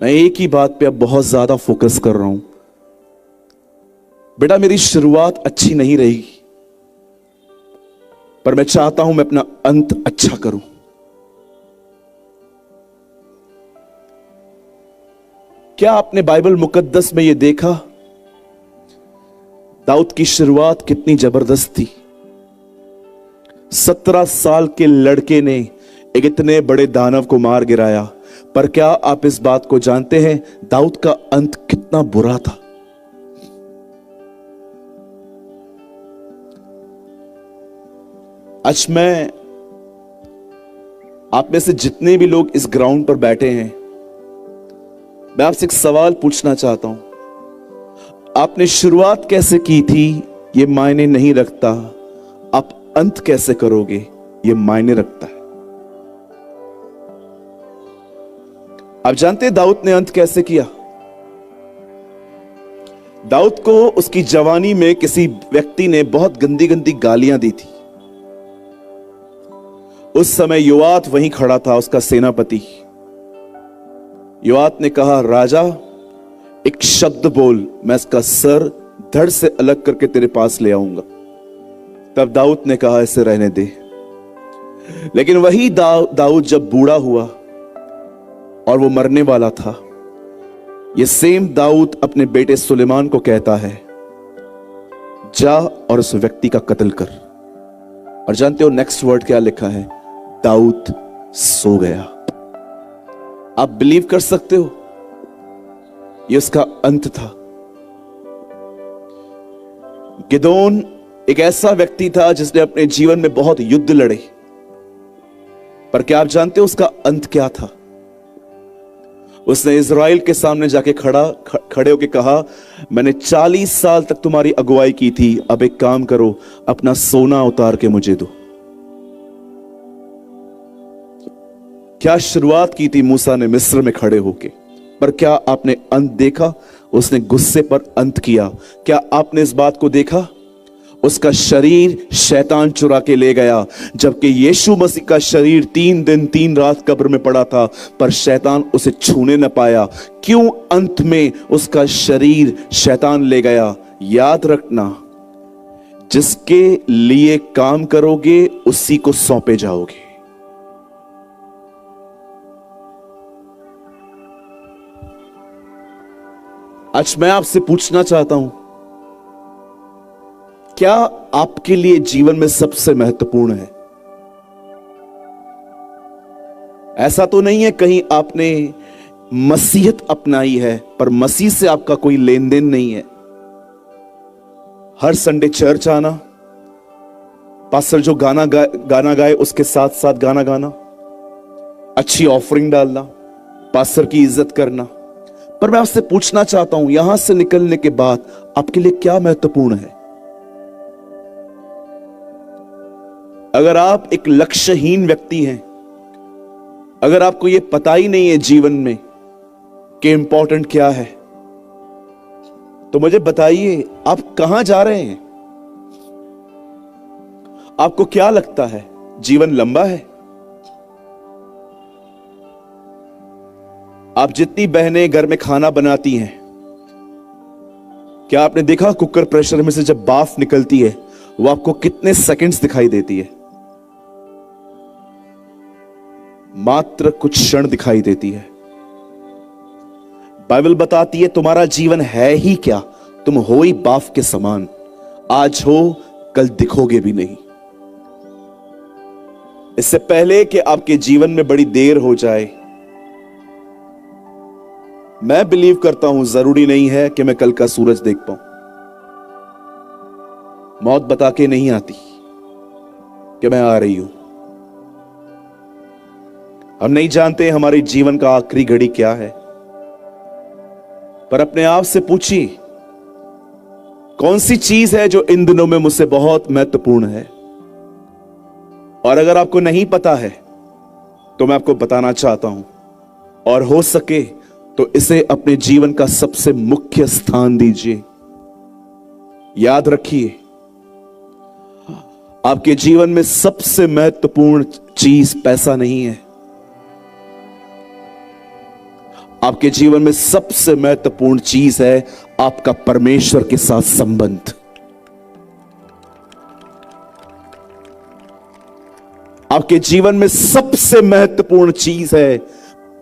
मैं एक ही बात पे अब बहुत ज्यादा फोकस कर रहा हूं। बेटा, मेरी शुरुआत अच्छी नहीं रही, पर मैं चाहता हूं मैं अपना अंत अच्छा करूं। क्या आपने बाइबल मुकद्दस में यह देखा दाऊद की शुरुआत कितनी जबरदस्त थी? 17 साल के लड़के ने एक इतने बड़े दानव को मार गिराया, पर क्या आप इस बात को जानते हैं दाऊद का अंत कितना बुरा था? आज मैं आप में से जितने भी लोग इस ग्राउंड पर बैठे हैं, मैं आपसे एक सवाल पूछना चाहता हूं। आपने शुरुआत कैसे की थी यह मायने नहीं रखता, आप अंत कैसे करोगे यह मायने रखता है। आप जानते हैं दाऊद ने अंत कैसे किया? दाऊद को उसकी जवानी में किसी व्यक्ति ने बहुत गंदी गंदी गालियां दी थी। उस समय योआत वहीं खड़ा था, उसका सेनापति। योआत ने कहा, राजा एक शब्द बोल, मैं इसका सर धड़ से अलग करके तेरे पास ले आऊंगा। तब दाऊद ने कहा, इसे रहने दे। लेकिन वही दाऊद जब बूढ़ा हुआ और वो मरने वाला था, ये सेम दाऊद अपने बेटे सुलेमान को कहता है, जा और उस व्यक्ति का कत्ल कर। और जानते हो नेक्स्ट वर्ड क्या लिखा है? दाऊद सो गया। आप बिलीव कर सकते हो? ये उसका अंत था। गिदोन एक ऐसा व्यक्ति था जिसने अपने जीवन में बहुत युद्ध लड़े, पर क्या आप जानते हो उसका अंत क्या था? उसने इज़राइल के सामने जाके खड़े होके कहा, मैंने 40 साल तक तुम्हारी अगुवाई की थी, अब एक काम करो, अपना सोना उतार के मुझे दो। क्या शुरुआत की थी मूसा ने मिस्र में खड़े होके, पर क्या आपने अंत देखा? उसने गुस्से पर अंत किया। क्या आपने इस बात को देखा? उसका शरीर शैतान चुरा के ले गया, जबकि यीशु मसीह का शरीर 3 दिन 3 रात कब्र में पड़ा था, पर शैतान उसे छूने न पाया। क्यों अंत में उसका शरीर शैतान ले गया? याद रखना, जिसके लिए काम करोगे उसी को सौंपे जाओगे। आज मैं आपसे पूछना चाहता हूं, क्या आपके लिए जीवन में सबसे महत्वपूर्ण है? ऐसा तो नहीं है कहीं आपने मसीहत अपनाई है पर मसीह से आपका कोई लेन देन नहीं है। हर संडे चर्च आना, पास्टर जो गाना गाए उसके साथ साथ गाना गाना, अच्छी ऑफरिंग डालना, पास्टर की इज्जत करना। पर मैं आपसे पूछना चाहता हूं, यहां से निकलने के बाद आपके लिए क्या महत्वपूर्ण है? अगर आप एक लक्ष्यहीन व्यक्ति हैं, अगर आपको यह पता ही नहीं है जीवन में कि इंपॉर्टेंट क्या है, तो मुझे बताइए आप कहां जा रहे हैं? आपको क्या लगता है जीवन लंबा है? आप जितनी बहनें घर में खाना बनाती हैं, क्या आपने देखा कुकर प्रेशर में से जब भाप निकलती है वो आपको कितने सेकंड्स दिखाई देती है? मात्र कुछ क्षण दिखाई देती है। बाइबल बताती है तुम्हारा जीवन है ही क्या, तुम हो ही भाप के समान, आज हो कल दिखोगे भी नहीं। इससे पहले कि आपके जीवन में बड़ी देर हो जाए, मैं बिलीव करता हूं जरूरी नहीं है कि मैं कल का सूरज देख पाऊं। मौत बता के नहीं आती कि मैं आ रही हूं। हम नहीं जानते हमारे जीवन का आखिरी घड़ी क्या है, पर अपने आप से पूछिए कौन सी चीज है जो इन दिनों में मुझसे बहुत महत्वपूर्ण है। और अगर आपको नहीं पता है तो मैं आपको बताना चाहता हूं, और हो सके तो इसे अपने जीवन का सबसे मुख्य स्थान दीजिए। याद रखिए, आपके जीवन में सबसे महत्वपूर्ण चीज पैसा नहीं है। आपके जीवन में सबसे महत्वपूर्ण चीज है आपका परमेश्वर के साथ संबंध। आपके जीवन में सबसे महत्वपूर्ण चीज है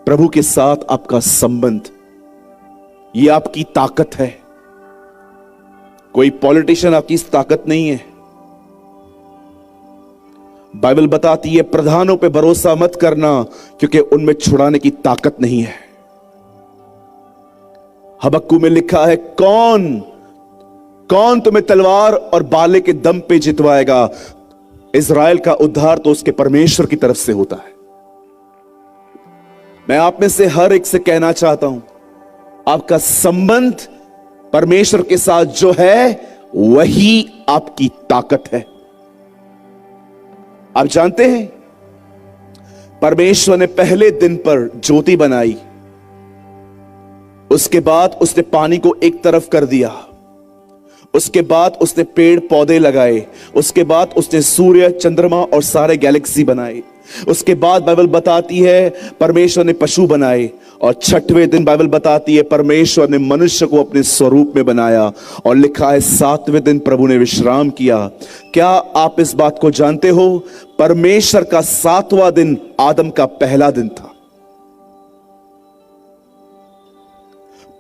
प्रभु के साथ आपका संबंध। यह आपकी ताकत है। कोई पॉलिटिशियन आपकी इस ताकत नहीं है। बाइबल बताती है प्रधानों पे भरोसा मत करना, क्योंकि उनमें छुड़ाने की ताकत नहीं है। हबक्कू में लिखा है, कौन तुम्हें तलवार और बाले के दम पे जितवाएगा। इज़राइल का उद्धार तो उसके परमेश्वर की तरफ से होता है। मैं आप में से हर एक से कहना चाहता हूं, आपका संबंध परमेश्वर के साथ जो है वही आपकी ताकत है। आप जानते हैं परमेश्वर ने पहले दिन पर ज्योति बनाई, उसके बाद उसने पानी को एक तरफ कर दिया, उसके बाद उसने पेड़ पौधे लगाए, उसके बाद उसने सूर्य चंद्रमा और सारे गैलेक्सी बनाए, उसके बाद बाइबल बताती है परमेश्वर ने पशु बनाए, और छठवें दिन बाइबल बताती है परमेश्वर ने मनुष्य को अपने स्वरूप में बनाया, और लिखा है सातवें दिन प्रभु ने विश्राम किया। क्या आप इस बात को जानते हो? परमेश्वर का सातवां दिन आदम का पहला दिन था।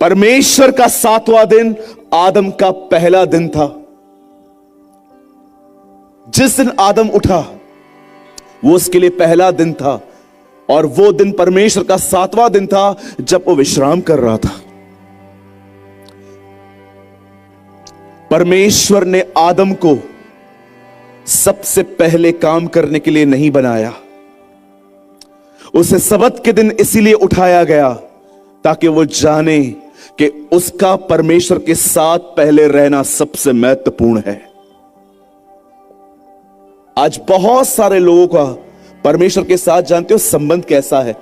परमेश्वर का सातवां दिन आदम का पहला दिन था। जिस दिन आदम उठा वो उसके लिए पहला दिन था, और वो दिन परमेश्वर का सातवां दिन था जब वो विश्राम कर रहा था। परमेश्वर ने आदम को सबसे पहले काम करने के लिए नहीं बनाया। उसे सबत के दिन इसीलिए उठाया गया ताकि वो जाने कि उसका परमेश्वर के साथ पहले रहना सबसे महत्वपूर्ण है। आज बहुत सारे लोगों का परमेश्वर के साथ, जानते हो संबंध कैसा है?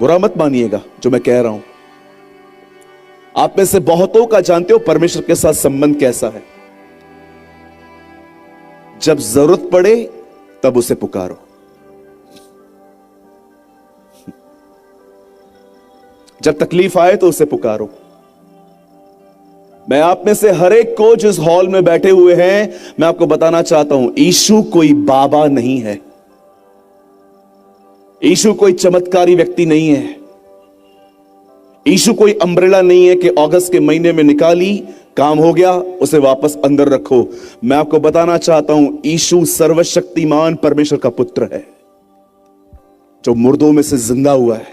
बुरा मत मानिएगा जो मैं कह रहा हूं। आप में से बहुतों का जानते हो परमेश्वर के साथ संबंध कैसा है? जब जरूरत पड़े तब उसे पुकारो। जब तकलीफ आए तो उसे पुकारो। मैं आप में से हर एक को जिस हॉल में बैठे हुए हैं, मैं आपको बताना चाहता हूं, यीशु कोई बाबा नहीं है। यीशु कोई चमत्कारी व्यक्ति नहीं है। यीशु कोई अम्ब्रेला नहीं है कि अगस्त के महीने में निकाली, काम हो गया, उसे वापस अंदर रखो। मैं आपको बताना चाहता हूं, यीशु सर्वशक्तिमान परमेश्वर का पुत्र है जो मुर्दों में से जिंदा हुआ है।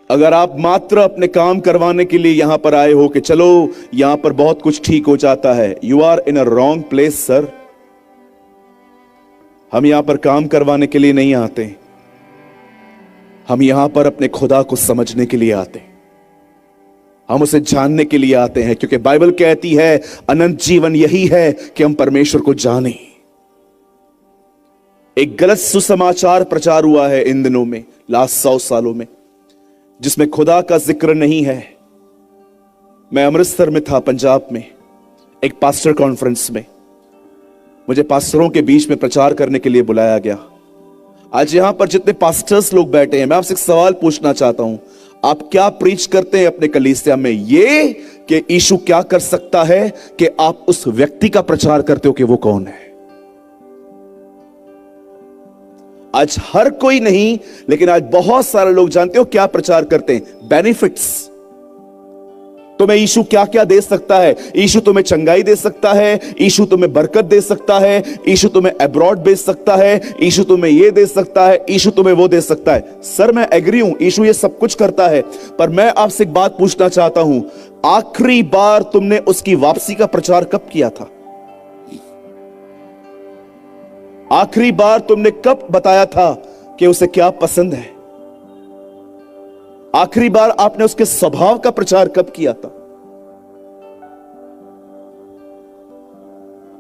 अगर आप मात्र अपने काम करवाने के लिए यहां पर आए हो कि चलो यहां पर बहुत कुछ ठीक हो जाता है, you are in a wrong place sir. हम यहां पर काम करवाने के लिए नहीं आते, हम यहां पर अपने खुदा को समझने के लिए आते हैं। हम उसे जानने के लिए आते हैं, क्योंकि बाइबल कहती है अनंत जीवन यही है कि हम परमेश्वर को जानें। एक गलत सुसमाचार प्रचार हुआ है इन दिनों में, लास्ट 100 सालों में, जिसमें खुदा का जिक्र नहीं है। मैं अमृतसर में था, पंजाब में, एक पास्टर कॉन्फ्रेंस में। मुझे पास्टरों के बीच में प्रचार करने के लिए बुलाया गया। आज यहां पर जितने पास्टर्स लोग बैठे हैं, मैं आपसे एक सवाल पूछना चाहता हूं, आप क्या प्रीच करते हैं अपने कलीसिया में? ये कि यीशु क्या कर सकता है, कि आप उस व्यक्ति का प्रचार करते हो कि वो कौन है? आज हर कोई नहीं, लेकिन आज बहुत सारे लोग जानते हो क्या प्रचार करते हैं? बेनिफिट्स। तुम्हें यीशु क्या क्या दे सकता है? यीशु तुम्हें चंगाई दे सकता है, यीशु तुम्हें बरकत दे सकता है, यीशु तुम्हें अब्रॉड भेज सकता है, यीशु तुम्हें ये दे सकता है, यीशु तुम्हें वो दे सकता है। सर मैं एग्री हूं, यीशु ये सब कुछ करता है, पर मैं आपसे एक बात पूछना चाहता हूं, आखिरी बार तुमने उसकी वापसी का प्रचार कब किया था? आखिरी बार तुमने कब बताया था कि उसे क्या पसंद है? आखिरी बार आपने उसके स्वभाव का प्रचार कब किया था?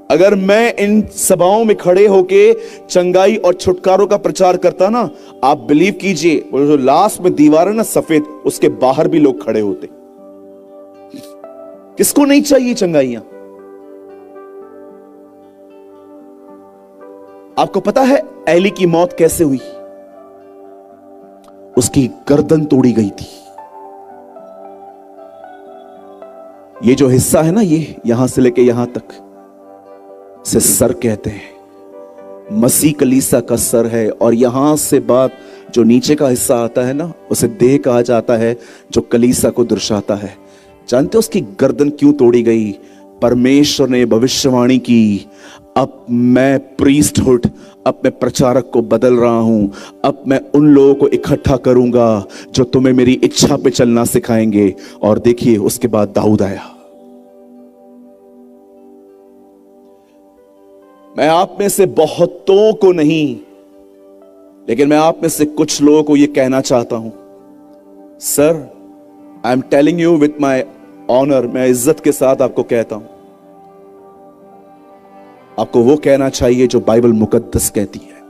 अगर मैं इन सभाओं में खड़े होके चंगाई और छुटकारों का प्रचार करता ना, आप बिलीव कीजिए, वो जो लास्ट में दीवार है ना सफेद, उसके बाहर भी लोग खड़े होते। किसको नहीं चाहिए चंगाइयां? आपको पता है एली की मौत कैसे हुई? उसकी गर्दन तोड़ी गई थी। ये जो हिस्सा है ना, ये यहां से लेके यहां तक से सर कहते हैं। मसीह कलीसिया का सर है। और यहां से बात जो नीचे का हिस्सा आता है ना, उसे देह कहा जाता है, जो कलीसिया को दर्शाता है। जानते हो उसकी गर्दन क्यों तोड़ी गई? परमेश्वर ने भविष्यवाणी की, अब मैं प्रीस्टहुड, अब मैं प्रचारक को बदल रहा हूं। अब मैं उन लोगों को इकट्ठा करूंगा जो तुम्हें मेरी इच्छा पे चलना सिखाएंगे। और देखिए, उसके बाद दाऊद आया। मैं आप में से बहुतों को नहीं, लेकिन मैं आप में से कुछ लोगों को यह कहना चाहता हूं, sir, I am telling you with my honour, मैं इज्जत के साथ आपको कहता हूं, आपको वो कहना चाहिए जो बाइबल मुकद्दस कहती है।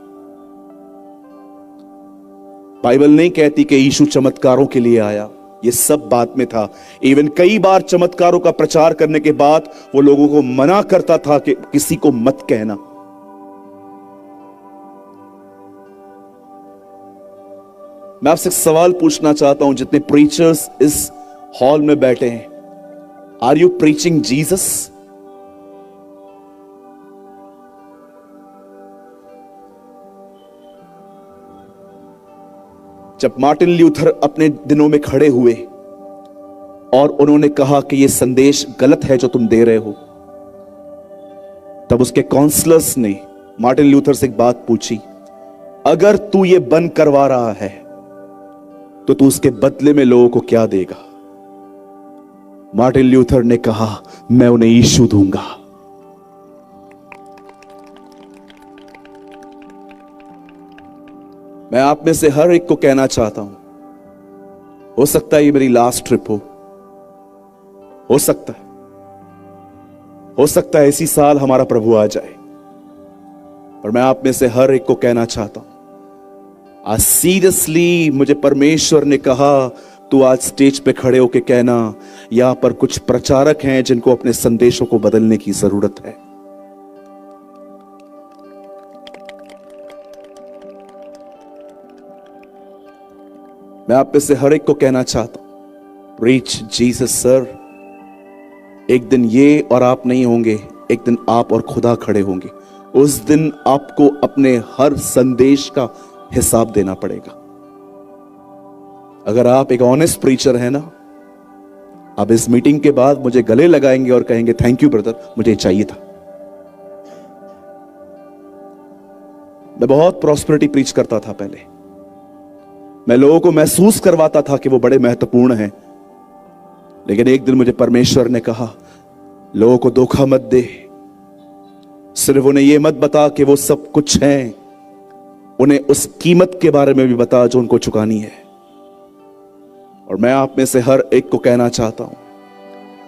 बाइबल नहीं कहती कि यीशु चमत्कारों के लिए आया, ये सब बात में था। इवन कई बार चमत्कारों का प्रचार करने के बाद वो लोगों को मना करता था कि किसी को मत कहना। मैं आपसे एक सवाल पूछना चाहता हूं, जितने प्रीचर्स इस हॉल में बैठे हैं, आर यू प्रीचिंग जीसस? जब मार्टिन ल्यूथर अपने दिनों में खड़े हुए और उन्होंने कहा कि यह संदेश गलत है जो तुम दे रहे हो, तब उसके काउंसलर्स ने मार्टिन ल्यूथर से एक बात पूछी, अगर तू ये बंद करवा रहा है तो तू उसके बदले में लोगों को क्या देगा? मार्टिन ल्यूथर ने कहा, मैं उन्हें यीशु दूंगा। मैं आप में से हर एक को कहना चाहता हूं, हो सकता है ये मेरी लास्ट ट्रिप हो सकता है इसी साल हमारा प्रभु आ जाए। और मैं आप में से हर एक को कहना चाहता हूं, आज सीरियसली मुझे परमेश्वर ने कहा, तू आज स्टेज पे खड़े होके कहना, यहां पर कुछ प्रचारक हैं जिनको अपने संदेशों को बदलने की जरूरत है। मैं आप में से हर एक को कहना चाहता हूं, प्रीच जीसस सर। एक दिन ये और आप नहीं होंगे, एक दिन आप और खुदा खड़े होंगे। उस दिन आपको अपने हर संदेश का हिसाब देना पड़ेगा। अगर आप एक ऑनेस्ट प्रीचर है ना, आप इस मीटिंग के बाद मुझे गले लगाएंगे और कहेंगे, थैंक यू ब्रदर, मुझे चाहिए था। मैं बहुत प्रॉस्पेरिटी प्रीच करता था पहले। मैं लोगों को महसूस करवाता था कि वो बड़े महत्वपूर्ण हैं, लेकिन एक दिन मुझे परमेश्वर ने कहा, लोगों को धोखा मत दे, सिर्फ उन्हें यह मत बता कि वो सब कुछ हैं, उन्हें उस कीमत के बारे में भी बता जो उनको चुकानी है। और मैं आप में से हर एक को कहना चाहता हूं,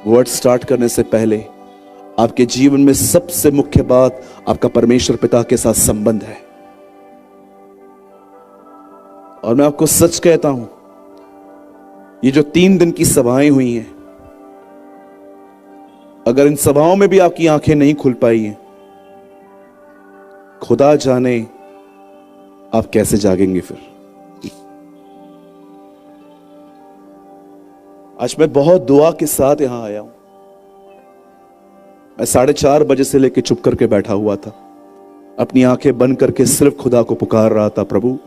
वर्ड स्टार्ट करने से पहले आपके जीवन में सबसे मुख्य बात आपका परमेश्वर पिता के साथ संबंध है। और मैं आपको सच कहता हूं, ये जो 3 दिन की सभाएं हुई हैं, अगर इन सभाओं में भी आपकी आंखें नहीं खुल पाई हैं, खुदा जाने आप कैसे जागेंगे फिर। आज मैं बहुत दुआ के साथ यहां आया हूं। मैं 4:30 बजे से लेकर चुप करके बैठा हुआ था, अपनी आंखें बंद करके सिर्फ खुदा को पुकार रहा था, प्रभु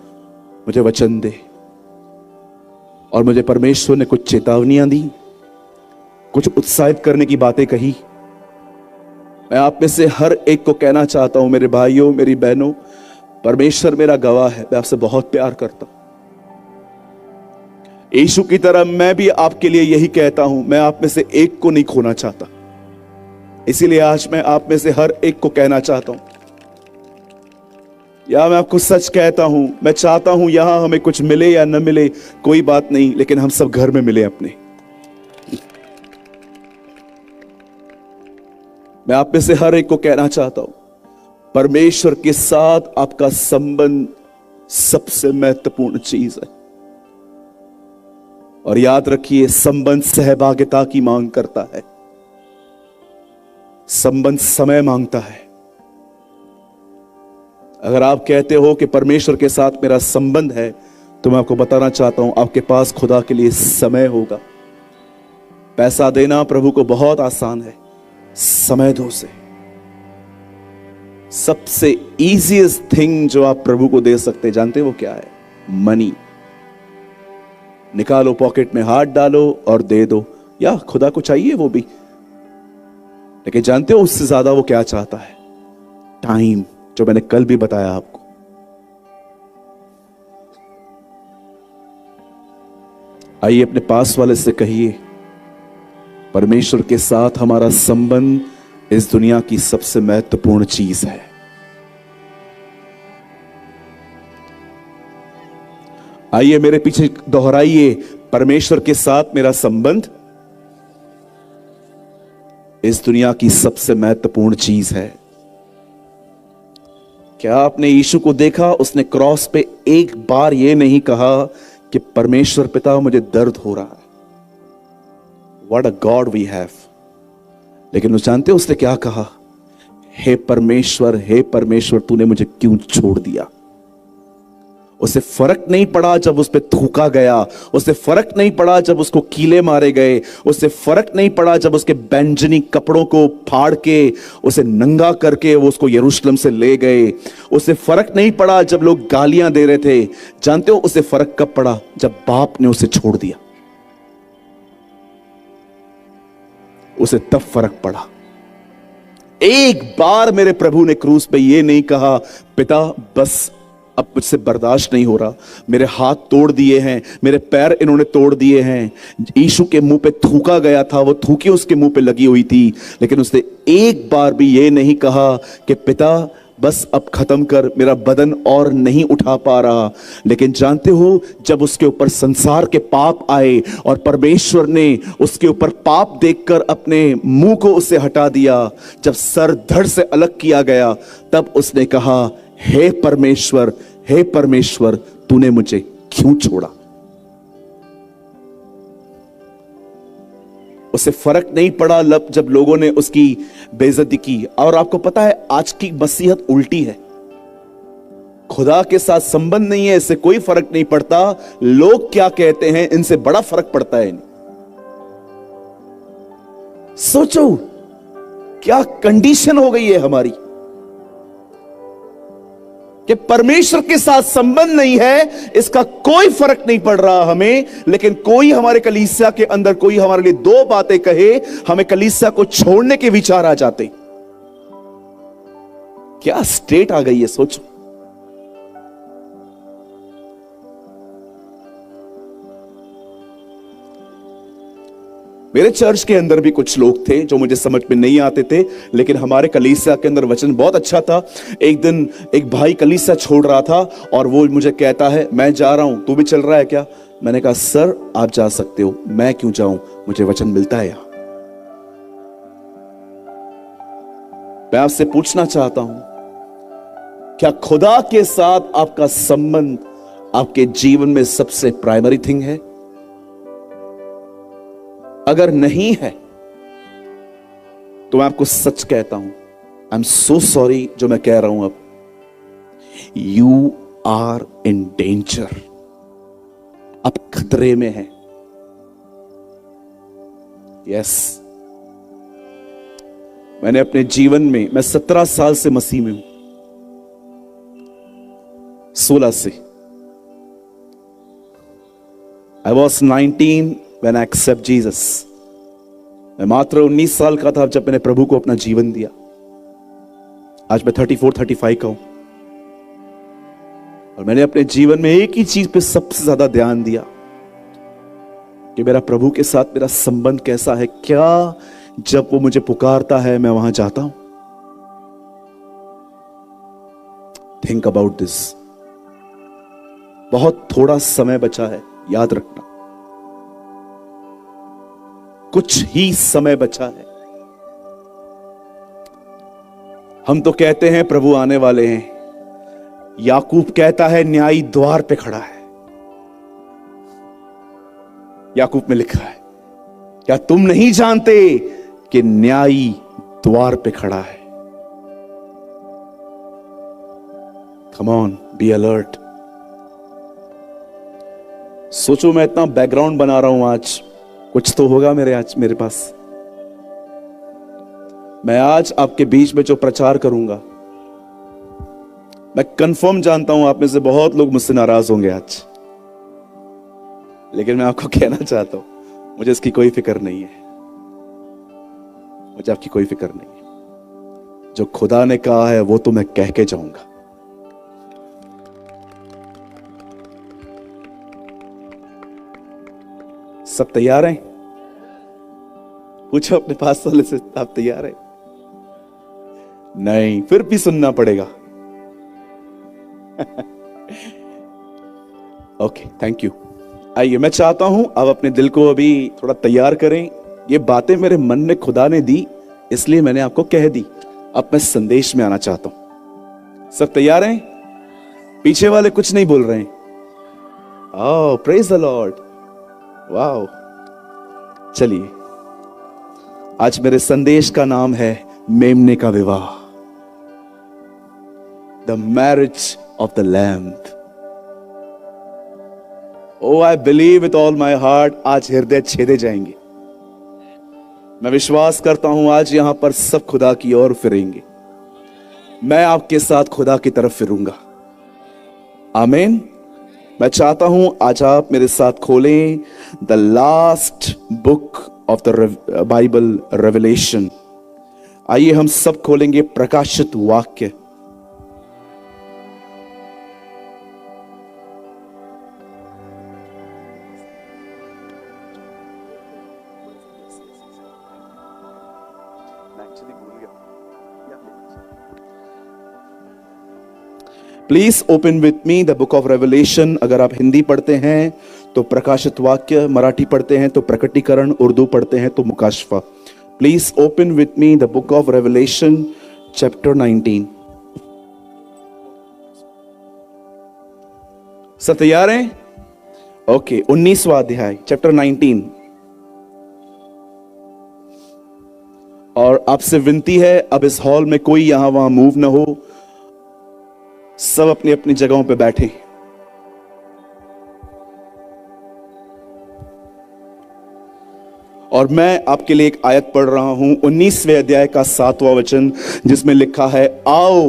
मुझे वचन दे। और मुझे परमेश्वर ने कुछ चेतावनियां दी, कुछ उत्साहित करने की बातें कही। मैं आप में से हर एक को कहना चाहता हूं, मेरे भाइयों, मेरी बहनों, परमेश्वर मेरा गवाह है, मैं आपसे बहुत प्यार करता हूं। यीशु की तरह मैं भी आपके लिए यही कहता हूं, मैं आप में से एक को नहीं खोना चाहता। इसीलिए आज मैं आप में से हर एक को कहना चाहता हूं, या मैं आपको सच कहता हूं, मैं चाहता हूं यहां हमें कुछ मिले या न मिले कोई बात नहीं, लेकिन हम सब घर में मिले अपने। मैं आप में से हर एक को कहना चाहता हूं, परमेश्वर के साथ आपका संबंध सबसे महत्वपूर्ण चीज है। और याद रखिए, संबंध सहभागिता की मांग करता है, संबंध समय मांगता है। अगर आप कहते हो कि परमेश्वर के साथ मेरा संबंध है, तो मैं आपको बताना चाहता हूं, आपके पास खुदा के लिए समय होगा। पैसा देना प्रभु को बहुत आसान है, समय दो उसे। सबसे इजीएस्ट थिंग जो आप प्रभु को दे सकते हैं, जानते हैं वो क्या है? मनी। निकालो, पॉकेट में हाथ डालो और दे दो। या खुदा को चाहिए वो भी, लेकिन जानते हो उससे ज्यादा वो क्या चाहता है? टाइम, जो मैंने कल भी बताया आपको। आइए अपने पास वाले से कहिए, परमेश्वर के साथ हमारा संबंध इस दुनिया की सबसे महत्वपूर्ण चीज है। आइए मेरे पीछे दोहराइए, परमेश्वर के साथ मेरा संबंध इस दुनिया की सबसे महत्वपूर्ण चीज है। क्या आपने यीशु को देखा? उसने क्रॉस पे एक बार यह नहीं कहा कि परमेश्वर पिता मुझे दर्द हो रहा है। What a God we have। लेकिन उस जानते हो उसने क्या कहा? हे परमेश्वर तूने मुझे क्यों छोड़ दिया? उसे फर्क नहीं पड़ा जब उस पे थूका गया, उसे फर्क नहीं पड़ा जब उसको कीले मारे गए, उसे फर्क नहीं पड़ा जब उसके बैंजनी कपड़ों को फाड़ के उसे नंगा करके वो उसको यरूशलेम से ले गए, उसे फर्क नहीं पड़ा जब लोग गालियां दे रहे थे। जानते हो उसे फर्क कब पड़ा? जब बाप ने उसे छोड़ दिया, उसे तब फर्क पड़ा। एक बार मेरे प्रभु ने क्रूस पे ये नहीं कहा, पिता बस अब मुझसे बर्दाश्त नहीं हो रहा, मेरे हाथ तोड़ दिए हैं, मेरे पैर इन्होंने तोड़ दिए हैं। यीशु के मुंह पे थूका गया था, वो थूकी उसके मुंह पे लगी हुई थी, लेकिन उसने एक बार भी ये नहीं कहा कि पिता बस अब खत्म कर, मेरा बदन और नहीं उठा पा रहा। लेकिन जानते हो, जब उसके ऊपर संसार के पाप आए और परमेश्वर ने उसके ऊपर पाप देखकर अपने मुंह को उसे हटा दिया, जब सर धड़ से अलग किया गया, तब उसने कहा, हे परमेश्वर तूने मुझे क्यों छोड़ा? उसे फर्क नहीं पड़ा जब लोगों ने उसकी बेइज्जती की। और आपको पता है आज की मसीहत उल्टी है। खुदा के साथ संबंध नहीं है, इससे कोई फर्क नहीं पड़ता लोग क्या कहते हैं, इनसे बड़ा फर्क पड़ता है। सोचो क्या कंडीशन हो गई है हमारी कि परमेश्वर के साथ संबंध नहीं है, इसका कोई फर्क नहीं पड़ रहा हमें। लेकिन कोई हमारे कलीसिया के अंदर कोई हमारे लिए दो बातें कहे, हमें कलीसिया को छोड़ने के विचार आ जाते। क्या स्टेट आ गई है, सोचो। मेरे चर्च के अंदर भी कुछ लोग थे जो मुझे समझ में नहीं आते थे, लेकिन हमारे कलीसिया के अंदर वचन बहुत अच्छा था। एक दिन एक भाई कलीसिया छोड़ रहा था और वो मुझे कहता है, मैं जा रहा हूं, तू भी चल रहा है क्या? मैंने कहा, सर आप जा सकते हो, मैं क्यों जाऊं, मुझे वचन मिलता है यहां। मैं आपसे पूछना चाहता हूं, क्या खुदा के साथ आपका संबंध आपके जीवन में सबसे प्राइमरी थिंग है? अगर नहीं है तो मैं आपको सच कहता हूं, आई एम सो सॉरी जो मैं कह रहा हूं, अब यू आर इन डेंजर, आप खतरे में हैं। यस, मैंने अपने जीवन में, मैं 17 साल से मसीह में हूं, 16 से। I was 19 when I accept Jesus। मैं मात्र 19 साल का था जब मैंने प्रभु को अपना जीवन दिया। आज मैं 34-35 का हूं और मैंने अपने जीवन में एक ही चीज पे सबसे ज्यादा ध्यान दिया कि मेरा प्रभु के साथ मेरा संबंध कैसा है। क्या जब वो मुझे पुकारता है मैं वहां जाता हूं? Think about this. बहुत थोड़ा समय बचा है, याद रखना, कुछ ही समय बचा है। हम तो कहते हैं प्रभु आने वाले हैं, याकूब कहता है न्यायी द्वार पे खड़ा है। याकूब में लिखा है, क्या तुम नहीं जानते कि न्यायी द्वार पे खड़ा है? Come on, be alert. सोचो मैं इतना बैकग्राउंड बना रहा हूं, आज कुछ तो होगा मेरे पास। मैं आज आपके बीच में जो प्रचार करूंगा, मैं कंफर्म जानता हूं आप में से बहुत लोग मुझसे नाराज होंगे आज, लेकिन मैं आपको कहना चाहता हूं मुझे इसकी कोई फिक्र नहीं है। मुझे आपकी कोई फिक्र नहीं है। जो खुदा ने कहा है वो तो मैं कह के जाऊंगा। सब तैयार हैं? पूछो अपने पास वाले से, आप तैयार हैं? नहीं, फिर भी सुनना पड़ेगा। Okay, thank you. आइए, मैं चाहता हूं अब अपने दिल को अभी थोड़ा तैयार करें। ये बातें मेरे मन में खुदा ने दी, इसलिए मैंने आपको कह दी। अब मैं संदेश में आना चाहता हूं। सब तैयार हैं? पीछे वाले कुछ नहीं बोल रहे हैं। ओह, प्रेज द लॉर्ड। वाओ। चलिए, आज मेरे संदेश का नाम है मेमने का विवाह, the marriage of the lamb. Oh I believe with all my heart, आज हृदय छेदे जाएंगे। मैं विश्वास करता हूं आज यहां पर सब खुदा की ओर फिरेंगे। मैं आपके साथ खुदा की तरफ फिरूंगा। आमीन। मैं चाहता हूं आज आप मेरे साथ खोलें the last book of the Bible, revelation. आइए हम सब खोलेंगे प्रकाशित वाक्य। Please open with me the book of revelation. अगर आप हिंदी पढ़ते हैं तो प्रकाशित वाक्य, मराठी पढ़ते हैं तो प्रकटीकरण, उर्दू पढ़ते हैं तो मुकाशफा। Please open with me the book of revelation chapter 19। सब तैयार हैं? ओके, 19वां अध्याय, चैप्टर 19। और आपसे विनती है, अब इस हॉल में कोई यहां वहां मूव ना हो, सब अपनी अपनी जगहों पे बैठे। और मैं आपके लिए एक आयत पढ़ रहा हूं, 19वें अध्याय का 7वां वचन, जिसमें लिखा है, आओ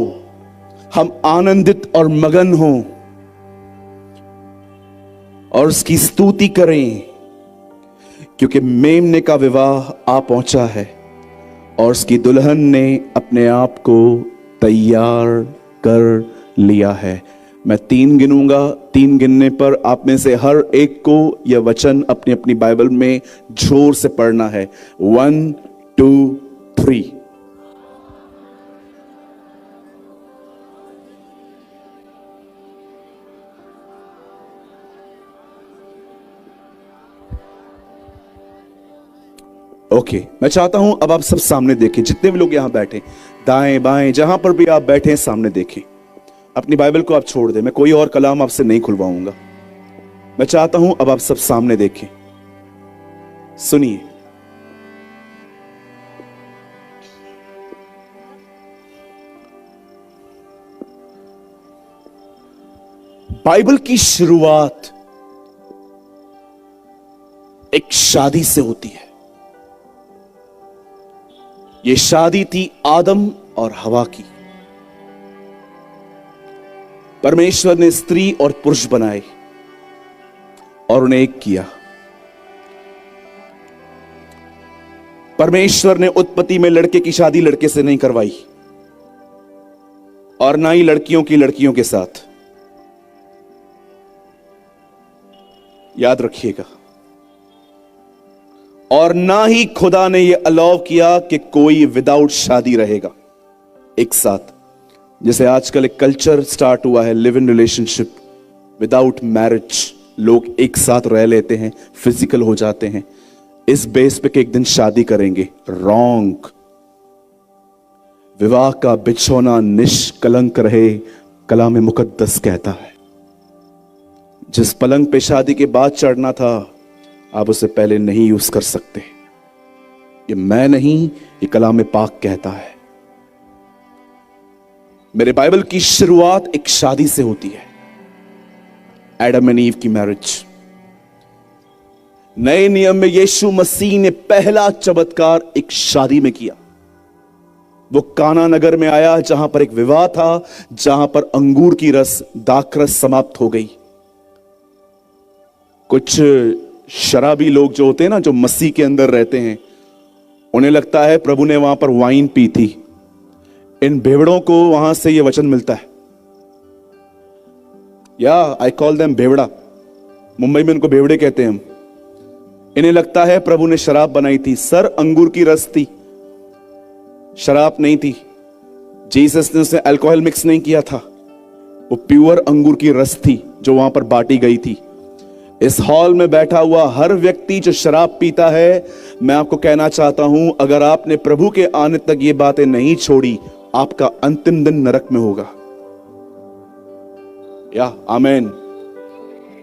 हम आनंदित और मगन हों और उसकी स्तुति करें, क्योंकि मेमने का विवाह आ पहुंचा है और उसकी दुल्हन ने अपने आप को तैयार कर लिया है। मैं 3 गिनूंगा, 3 गिनने पर आप में से हर एक को यह वचन अपनी अपनी बाइबल में जोर से पढ़ना है। 1 2 3। ओके, मैं चाहता हूं अब आप सब सामने देखें। जितने भी लोग यहां बैठे, दाएं बाएं जहां पर भी आप बैठे हैं, सामने देखें। अपनी बाइबल को आप छोड़ दें, मैं कोई और कलाम आपसे नहीं खुलवाऊंगा। मैं चाहता हूं अब आप सब सामने देखें, सुनिए। बाइबल की शुरुआत एक शादी से होती है। यह शादी थी आदम और हवा की। परमेश्वर ने स्त्री और पुरुष बनाए और उन्हें एक किया। परमेश्वर ने उत्पत्ति में लड़के की शादी लड़के से नहीं करवाई और ना ही लड़कियों की लड़कियों के साथ। याद रखिएगा। और ना ही खुदा ने यह अलाउ किया कि कोई विदाउट शादी रहेगा एक साथ। जैसे आजकल एक कल्चर स्टार्ट हुआ है, live in relationship without marriage. लोग एक साथ रह लेते हैं, फिजिकल हो जाते हैं, इस बेस पे कि एक दिन शादी करेंगे। रॉन्ग। विवाह का बिछौना निष्कलंक रहे, कलाम मुकद्दस कहता है। जिस पलंग पे शादी के बाद चढ़ना था, आप उसे पहले नहीं यूज कर सकते। ये मैं नहीं, ये कलाम पाक कहता है। मेरे बाइबल की शुरुआत एक शादी से होती है, एडम एंड ईव की मैरिज। नए नियम में यीशु मसीह ने पहला चमत्कार एक शादी में किया। वो काना नगर में आया जहां पर एक विवाह था, जहां पर अंगूर की रस, दाखरस समाप्त हो गई। कुछ शराबी लोग जो होते हैं ना, जो मसीह के अंदर रहते हैं, उन्हें लगता है प्रभु ने वहां पर वाइन पी थी। इन भेवड़ों को वहां से यह वचन मिलता है, या आई कॉल देम भेवड़ा, मुंबई में उनको भेवड़े कहते हैं हम। इन्हें लगता है प्रभु ने शराब बनाई थी। सर, अंगूर की रस थी, शराब नहीं थी। जीसस ने उसमें अल्कोहल मिक्स नहीं किया था, वो प्योर अंगूर की रस थी जो वहां पर बांटी गई थी। इस हॉल में बैठा हुआ हर व्यक्ति जो शराब पीता है, मैं आपको कहना चाहता हूं, अगर आपने प्रभु के आने तक ये बातें नहीं छोड़ी, आपका अंतिम दिन नरक में होगा। या आमीन।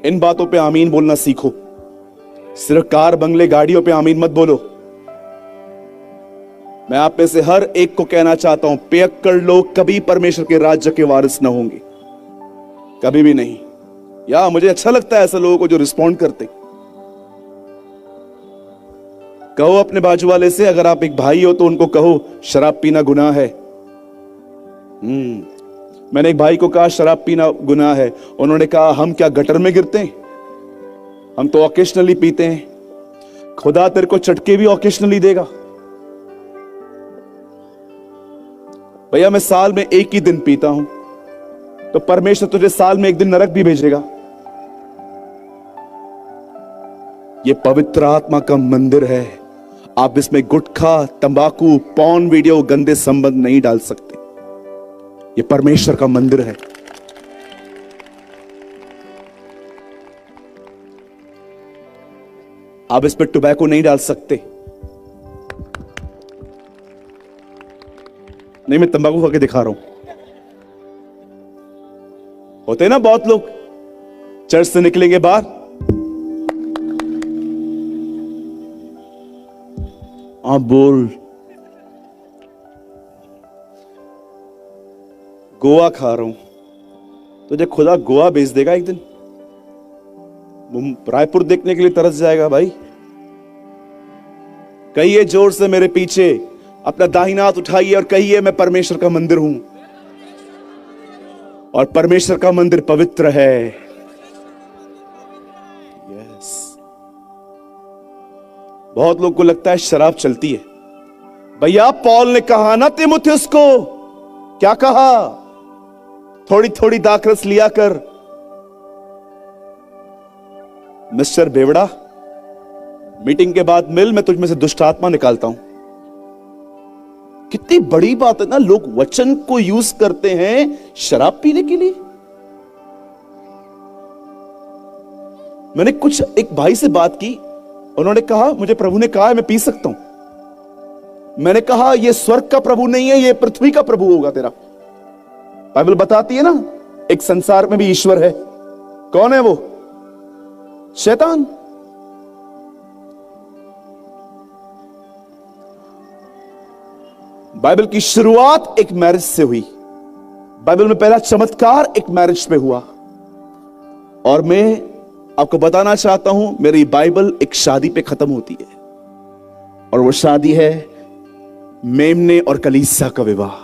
इन बातों पे आमीन बोलना सीखो। सिर्फ कार, बंगले, गाड़ियों पे आमीन मत बोलो। मैं आप में से हर एक को कहना चाहता हूं, पियक्कड़ लोग कभी परमेश्वर के राज्य के वारिस न होंगे, कभी भी नहीं। या मुझे अच्छा लगता है ऐसे लोगों को जो रिस्पॉन्ड करते। कहो अपने बाजू वाले से, अगर आप एक भाई हो तो उनको कहो शराब पीना गुनाह है। मैंने एक भाई को कहा शराब पीना गुनाह है। उन्होंने कहा हम क्या गटर में गिरते हैं, हम तो ऑकेशनली पीते हैं। खुदा तेरे को चटके भी ऑकेशनली देगा। भैया मैं साल में एक ही दिन पीता हूं, तो परमेश्वर तुझे साल में एक दिन नरक भी भेजेगा। ये पवित्र आत्मा का मंदिर है। आप इसमें गुटखा, तंबाकू, पॉर्न वीडियो, गंदे संबंध नहीं डाल सकते। ये परमेश्वर का मंदिर है। आप इस पर टोबैको नहीं डाल सकते। नहीं, मैं तंबाकू खा के दिखा रहा हूं। होते हैं ना बहुत लोग, चर्च से निकलेंगे बाहर, आप बोल गोवा खा रहा हूं, तुझे खुदा गोवा भेज देगा एक दिन। रायपुर देखने के लिए तरस जाएगा भाई। कहिए जोर से मेरे पीछे, अपना दाहिना हाथ उठाइए और कहिए मैं परमेश्वर का मंदिर हूं, और परमेश्वर का मंदिर पवित्र है। यस। बहुत लोग को लगता है शराब चलती है। भैया पॉल ने कहा ना तीमुथियुस को, क्या कहा? थोड़ी थोड़ी दाखरस लिया कर। मिस्टर बेवड़ा, मीटिंग के बाद मिल, मैं तुझ में से दुष्ट आत्मा निकालता हूं। कितनी बड़ी बात है ना, लोग वचन को यूज करते हैं शराब पीने के लिए। मैंने एक भाई से बात की, उन्होंने कहा मुझे प्रभु ने कहा है मैं पी सकता हूं। मैंने कहा यह स्वर्ग का प्रभु नहीं है, यह पृथ्वी का प्रभु होगा तेरा। बाइबल बताती है ना, एक संसार में भी ईश्वर है। कौन है वो? शैतान। बाइबल की शुरुआत एक मैरिज से हुई। बाइबल में पहला चमत्कार एक मैरिज पे हुआ। और मैं आपको बताना चाहता हूं, मेरी बाइबल एक शादी पे खत्म होती है, और वो शादी है मेमने और कलीसिया का विवाह।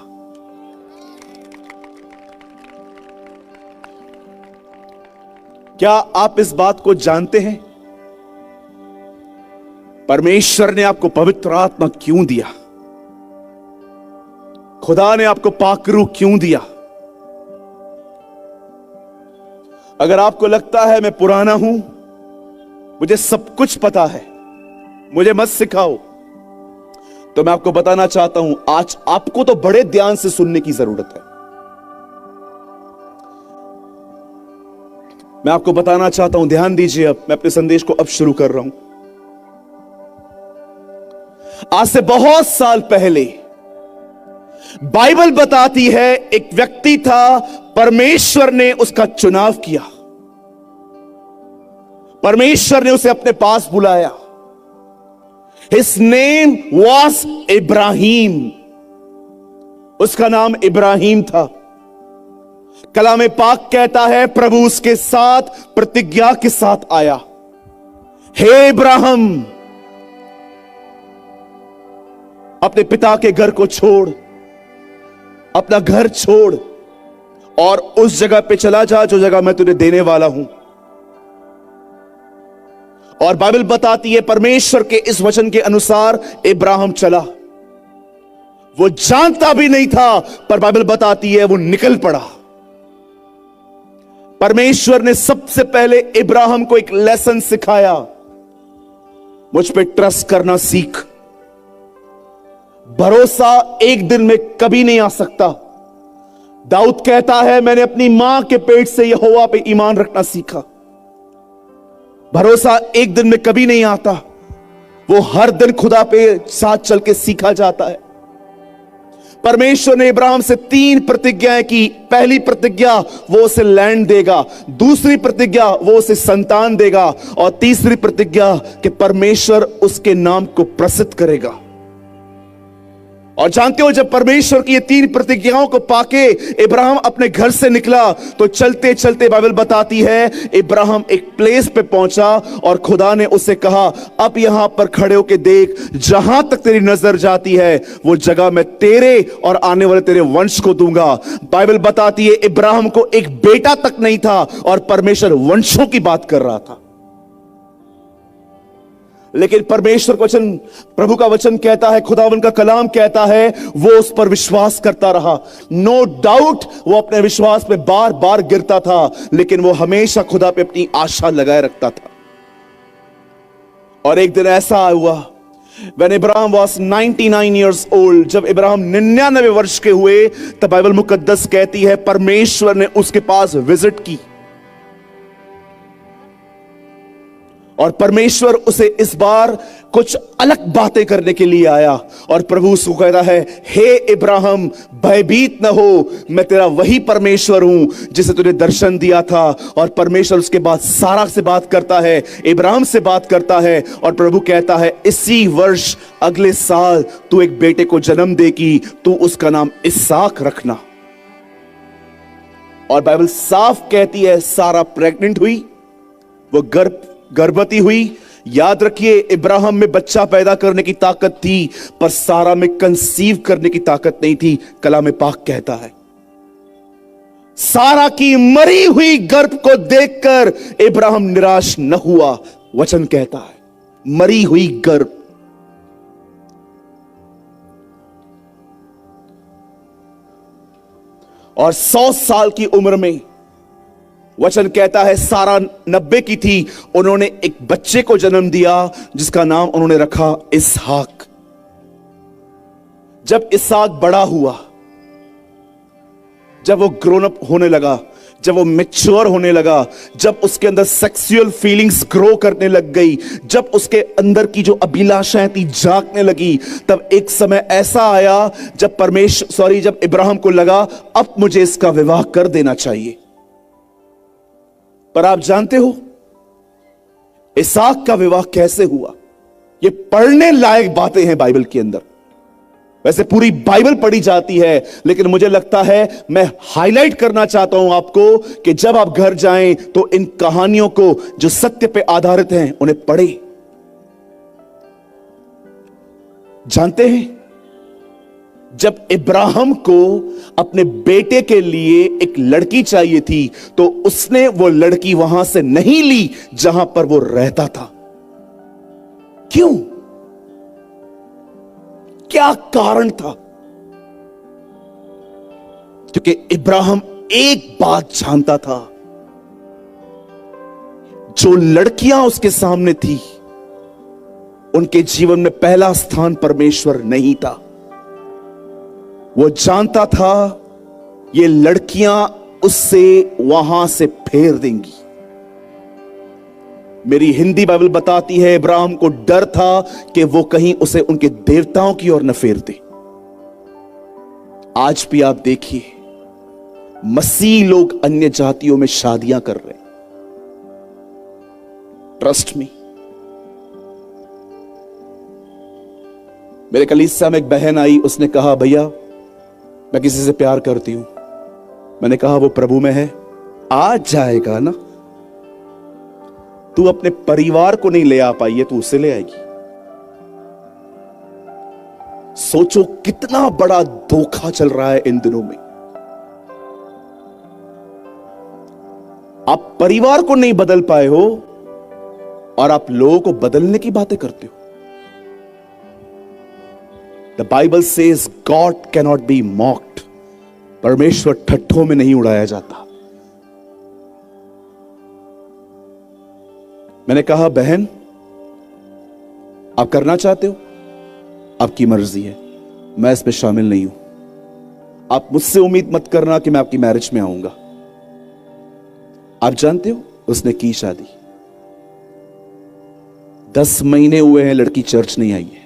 क्या आप इस बात को जानते हैं? परमेश्वर ने आपको पवित्र आत्मा क्यों दिया? खुदा ने आपको पाक रूह क्यों दिया? अगर आपको लगता है मैं पुराना हूं, मुझे सब कुछ पता है, मुझे मत सिखाओ, तो मैं आपको बताना चाहता हूं, आज आपको तो बड़े ध्यान से सुनने की जरूरत है। मैं आपको बताना चाहता हूं, ध्यान दीजिए। अब मैं अपने संदेश को अब शुरू कर रहा हूं। आज से बहुत साल पहले बाइबल बताती है एक व्यक्ति था, परमेश्वर ने उसका चुनाव किया, परमेश्वर ने उसे अपने पास बुलाया। His name was Ibrahim. उसका नाम इब्राहिम था। कलाम पाक कहता है प्रभु उसके साथ प्रतिज्ञा के साथ आया। हे इब्राहिम, अपने पिता के घर को छोड़, अपना घर छोड़ और उस जगह पे चला जा जो जगह मैं तुझे देने वाला हूं। और बाइबल बताती है परमेश्वर के इस वचन के अनुसार इब्राहिम चला। वो जानता भी नहीं था, पर बाइबल बताती है वो निकल पड़ा। परमेश्वर ने सबसे पहले इब्राहिम को एक लेसन सिखाया, मुझ पे ट्रस्ट करना सीख। भरोसा एक दिन में कभी नहीं आ सकता। दाऊद कहता है मैंने अपनी मां के पेट से यहोवा पे ईमान रखना सीखा। भरोसा एक दिन में कभी नहीं आता, वो हर दिन खुदा पे साथ चल के सीखा जाता है। परमेश्वर ने इब्राहिम से 3 प्रतिज्ञाएं की। पहली प्रतिज्ञा वो उसे लैंड देगा, दूसरी प्रतिज्ञा वो उसे संतान देगा, और तीसरी प्रतिज्ञा कि परमेश्वर उसके नाम को प्रसिद्ध करेगा। और जानते हो, जब परमेश्वर की ये 3 प्रतिज्ञाओं को पाके इब्राहिम अपने घर से निकला, तो चलते चलते बाइबल बताती है इब्राहिम एक प्लेस पे पहुंचा और खुदा ने उसे कहा अब यहां पर खड़े होके देख, जहां तक तेरी नजर जाती है वो जगह मैं तेरे और आने वाले तेरे वंश को दूंगा। बाइबल बताती है इब्राहिम को एक बेटा तक नहीं था और परमेश्वर वंशों की बात कर रहा था। लेकिन परमेश्वर का वचन, प्रभु का वचन कहता है, खुदावन का कलाम कहता है, वो उस पर विश्वास करता रहा। नो डाउट वो अपने विश्वास पे बार बार गिरता था, लेकिन वो हमेशा खुदा पे अपनी आशा लगाए रखता था। और एक दिन ऐसा हुआ, When Abraham was 99 years old, जब इब्राहिम 99 वर्ष के हुए, तब बाइबल मुकद्दस कहती है परमेश्वर ने उसके पास विजिट की और परमेश्वर उसे इस बार कुछ अलग बातें करने के लिए आया। और प्रभु उसको कहता है, हे इब्राहिम भयभीत न हो, मैं तेरा वही परमेश्वर हूं जिसे तुझे दर्शन दिया था। और परमेश्वर उसके बाद सारा से बात करता है, इब्राहिम से बात करता है, और प्रभु कहता है इसी वर्ष अगले साल तू एक बेटे को जन्म देगी, तू उसका नाम इसहाक रखना। और बाइबल साफ कहती है सारा प्रेग्नेंट हुई, वो गर्भवती हुई। याद रखिए, इब्राहिम में बच्चा पैदा करने की ताकत थी, पर सारा में कंसीव करने की ताकत नहीं थी। कलाम पाक कहता है सारा की मरी हुई गर्भ को देखकर इब्राहिम निराश न हुआ। वचन कहता है मरी हुई गर्भ। और 100 साल की उम्र में, वचन कहता है सारा 90 की थी, उन्होंने एक बच्चे को जन्म दिया जिसका नाम उन्होंने रखा इसहाक। जब इसहाक बड़ा हुआ, जब वो ग्रोन अप होने लगा, जब वो मैच्योर होने लगा, जब उसके अंदर सेक्सुअल फीलिंग्स ग्रो करने लग गई, जब उसके अंदर की जो अभिलाषाएं थी जागने लगी, तब एक समय ऐसा आया जब इब्राहिम को लगा अब मुझे इसका विवाह कर देना चाहिए। पर आप जानते हो इसहाक का विवाह कैसे हुआ? ये पढ़ने लायक बातें हैं बाइबल के अंदर। वैसे पूरी बाइबल पढ़ी जाती है, लेकिन मुझे लगता है मैं हाईलाइट करना चाहता हूं आपको कि जब आप घर जाएं तो इन कहानियों को जो सत्य पे आधारित हैं उन्हें पढ़ें। जानते हैं, जब इब्राहिम को अपने बेटे के लिए एक लड़की चाहिए थी, तो उसने वो लड़की वहां से नहीं ली जहां पर वो रहता था। क्यों? क्या कारण था? क्योंकि इब्राहिम एक बात जानता था, जो लड़कियां उसके सामने थी उनके जीवन में पहला स्थान परमेश्वर नहीं था। वो जानता था ये लड़कियां उससे वहां से फेर देंगी। मेरी हिंदी बाइबल बताती है इब्राहिम को डर था कि वो कहीं उसे उनके देवताओं की ओर न फेर दे। आज भी आप देखिए, मसीह लोग अन्य जातियों में शादियां कर रहे हैं। Trust me. मेरे कलीसिया में एक बहन आई, उसने कहा भैया मैं किसी से प्यार करती हूं। मैंने कहा वो प्रभु में है, आज जाएगा ना। तू अपने परिवार को नहीं ले आ पाई है, तू उसे ले आएगी। सोचो कितना बड़ा धोखा चल रहा है इन दिनों में। आप परिवार को नहीं बदल पाए हो और आप लोगों को बदलने की बातें करते हो। The Bible says God cannot be mocked. परमेश्वर ठट्ठों में नहीं उड़ाया जाता। मैंने कहा बहन, आप करना चाहते हो, आपकी मर्जी है, मैं इसमें शामिल नहीं हूं। आप मुझसे उम्मीद मत करना कि मैं आपकी मैरिज में आऊंगा। आप जानते हो उसने की शादी, 10 महीने हुए हैं, लड़की चर्च नहीं आई है।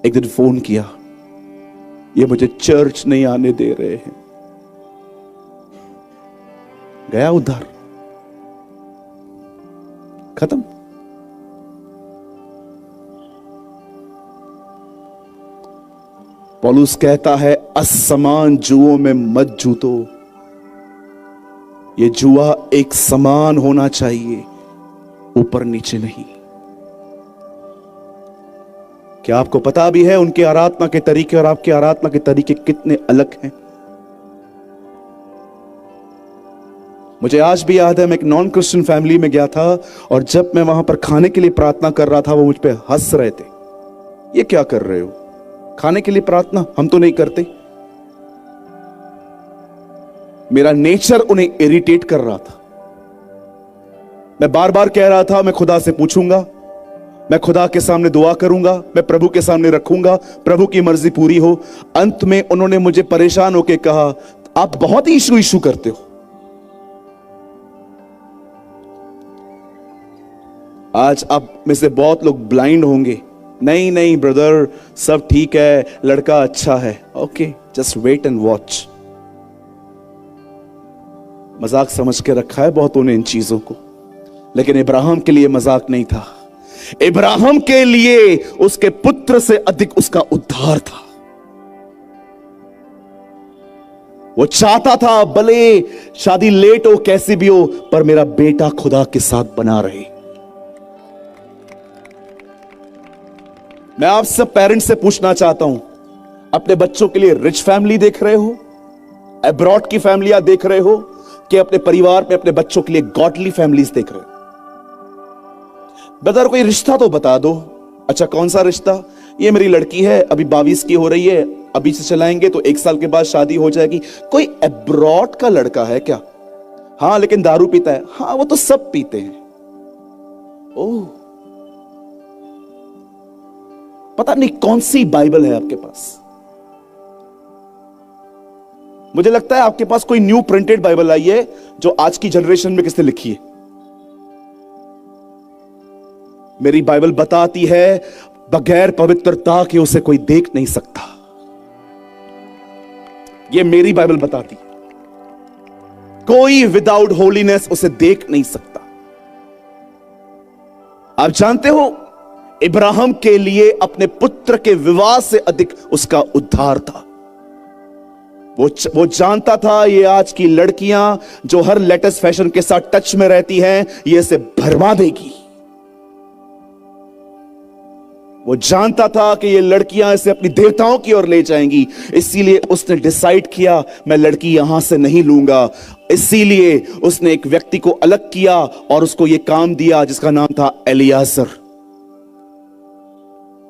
एक दिन फोन किया, ये मुझे चर्च नहीं आने दे रहे हैं। गया उधार, खत्म। पौलुस कहता है असमान जुओं में मत जूतो। ये जुआ एक समान होना चाहिए, ऊपर नीचे नहीं। क्या आपको पता भी है उनके आराधना के तरीके और आपके आराधना के तरीके कितने अलग हैं? मुझे आज भी याद है, मैं एक नॉन क्रिश्चियन फैमिली में गया था और जब मैं वहां पर खाने के लिए प्रार्थना कर रहा था, वो मुझ पे हंस रहे थे। ये क्या कर रहे हो, खाने के लिए प्रार्थना? हम तो नहीं करते। मेरा नेचर उन्हें इरिटेट कर रहा था। मैं बार बार कह रहा था, मैं खुदा से पूछूंगा, मैं खुदा के सामने दुआ करूंगा, मैं प्रभु के सामने रखूंगा, प्रभु की मर्जी पूरी हो। अंत में उन्होंने मुझे परेशान होकर कहा, आप बहुत ही इशू इशू करते हो। आज आप में से बहुत लोग ब्लाइंड होंगे, नहीं नहीं ब्रदर, सब ठीक है, लड़का अच्छा है। Okay, just wait and watch. मजाक समझ के रखा है बहुतों ने इन चीजों को, लेकिन इब्राहिम के लिए मजाक नहीं था। इब्राहिम के लिए उसके पुत्र से अधिक उसका उद्धार था। वो चाहता था भले शादी लेट हो, कैसी भी हो, पर मेरा बेटा खुदा के साथ बना रहे। मैं आप सब पेरेंट्स से पूछना चाहता हूं, अपने बच्चों के लिए रिच फैमिली देख रहे हो, अब्रॉड की फैमिलियां देख रहे हो, कि अपने परिवार में अपने बच्चों के लिए गॉडली फैमिलीज देख रहे हो? ब्रदर कोई रिश्ता तो बता दो। अच्छा कौन सा रिश्ता? ये मेरी लड़की है, अभी 22 की हो रही है, अभी से चलाएंगे तो 1 साल के बाद शादी हो जाएगी। कोई अब्रॉड का लड़का है क्या? हाँ लेकिन दारू पीता है। हाँ वो तो सब पीते हैं। ओह, पता नहीं कौन सी बाइबल है आपके पास। मुझे लगता है आपके पास कोई न्यू प्रिंटेड बाइबल आई है जो आज की जनरेशन में किसने लिखी है। मेरी बाइबल बताती है बगैर पवित्रता के उसे कोई देख नहीं सकता। ये मेरी बाइबल बताती, कोई विदाउट होलीनेस उसे देख नहीं सकता। आप जानते हो इब्राहिम के लिए अपने पुत्र के विवाह से अधिक उसका उद्धार था। वो जानता था ये आज की लड़कियां जो हर लेटेस्ट फैशन के साथ टच में रहती हैं, ये इसे भरमा देगी। वो जानता था कि ये लड़कियां इसे अपनी देवताओं की ओर ले जाएंगी, इसीलिए उसने डिसाइड किया मैं लड़की यहां से नहीं लूंगा। इसीलिए उसने एक व्यक्ति को अलग किया और उसको यह काम दिया जिसका नाम था एलियाजर।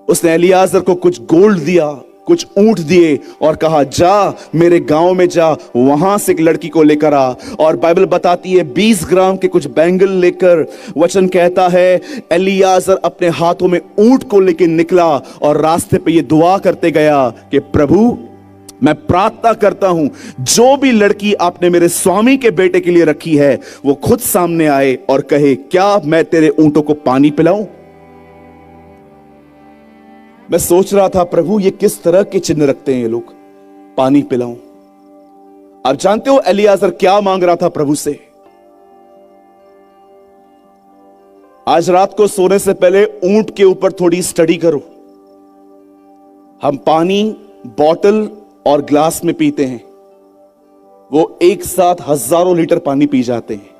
उसने एलियाजर को कुछ गोल्ड दिया, कुछ ऊंट दिए और कहा जा मेरे गांव में जा, वहां से एक लड़की को लेकर आ। और बाइबल बताती है 20 ग्राम के कुछ बैंगल लेकर, वचन कहता है एलियाजर अपने हाथों में ऊंट को लेकर निकला और रास्ते पे ये दुआ करते गया कि प्रभु मैं प्रार्थना करता हूं जो भी लड़की आपने मेरे स्वामी के बेटे के लिए रखी है वो खुद सामने आए और कहे क्या मैं तेरे ऊंटों को पानी पिलाऊं। मैं सोच रहा था प्रभु ये किस तरह के चिन्ह रखते हैं ये लोग, पानी पिलाऊं। आप जानते हो एलियाजर क्या मांग रहा था प्रभु से? आज रात को सोने से पहले ऊंट के ऊपर थोड़ी स्टडी करो। हम पानी बॉटल और ग्लास में पीते हैं, वो एक साथ हजारों लीटर पानी पी जाते हैं।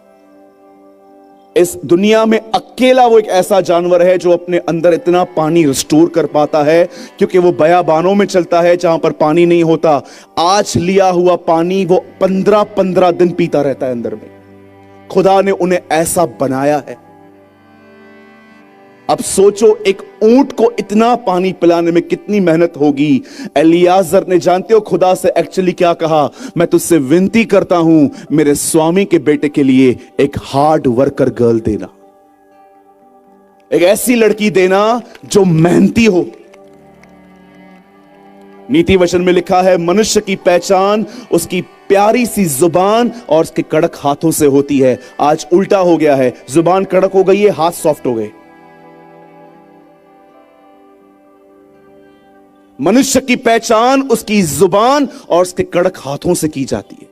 इस दुनिया में अकेला वो एक ऐसा जानवर है जो अपने अंदर इतना पानी रिस्टोर कर पाता है, क्योंकि वो बयाबानों में चलता है जहां पर पानी नहीं होता। आज लिया हुआ पानी वो 15-15 दिन पीता रहता है अंदर में। खुदा ने उन्हें ऐसा बनाया है। अब सोचो, एक ऊंट को इतना पानी पिलाने में कितनी मेहनत होगी। एलियाजर ने, जानते हो खुदा से एक्चुअली क्या कहा? मैं तुझसे विनती करता हूं, मेरे स्वामी के बेटे के लिए एक हार्ड वर्कर गर्ल देना, एक ऐसी लड़की देना जो मेहनती हो। नीति वचन में लिखा है, मनुष्य की पहचान उसकी प्यारी सी जुबान और उसके कड़क हाथों से होती है। आज उल्टा हो गया है, जुबान कड़क हो गई है, हाथ सॉफ्ट हो गए। मनुष्य की पहचान उसकी जुबान और उसके कड़क हाथों से की जाती है।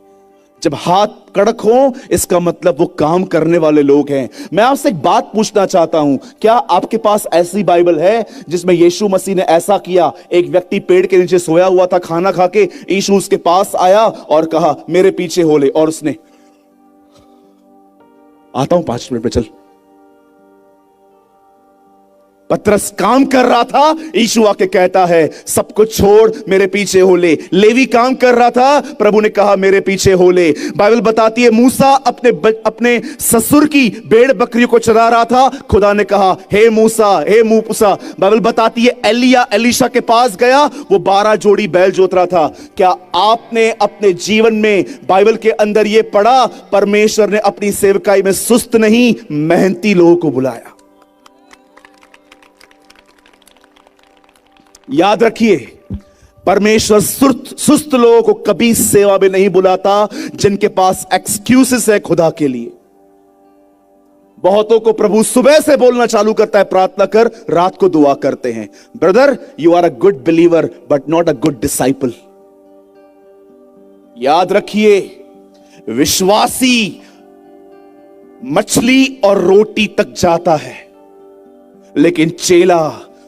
जब हाथ कड़क हो, इसका मतलब वो काम करने वाले लोग हैं। मैं आपसे एक बात पूछना चाहता हूं, क्या आपके पास ऐसी बाइबल है जिसमें यीशु मसीह ने ऐसा किया? एक व्यक्ति पेड़ के नीचे सोया हुआ था, खाना खा के यीशु उसके पास आया और कहा मेरे पीछे हो ले, और उसने, आता हूं 5 मिनट में, चल। पतरस काम कर रहा था, यीशु आके कहता है सब कुछ छोड़ मेरे पीछे हो ले। लेवी काम कर रहा था, प्रभु ने कहा मेरे पीछे हो ले। बाइबल बताती है मूसा अपने ससुर की भेड़ बकरियों को चरा रहा था, खुदा ने कहा हे मूसा, हे मूसा। बाइबल बताती है एलिया एलीशा के पास गया, वो 12 जोड़ी बैल जोत रहा था। क्या आपने अपने जीवन में बाइबल के अंदर यह पढ़ा? परमेश्वर ने अपनी सेवकाई में सुस्त नहीं, मेहनती लोगों को बुलाया। याद रखिए, परमेश्वर सुस्त लोगों को कभी सेवा में नहीं बुलाता जिनके पास एक्सक्यूजेस है खुदा के लिए। बहुतों को प्रभु सुबह से बोलना चालू करता है प्रार्थना कर, रात को दुआ करते हैं। Brother, you are a good believer but not a good disciple. याद रखिए, विश्वासी मछली और रोटी तक जाता है, लेकिन चेला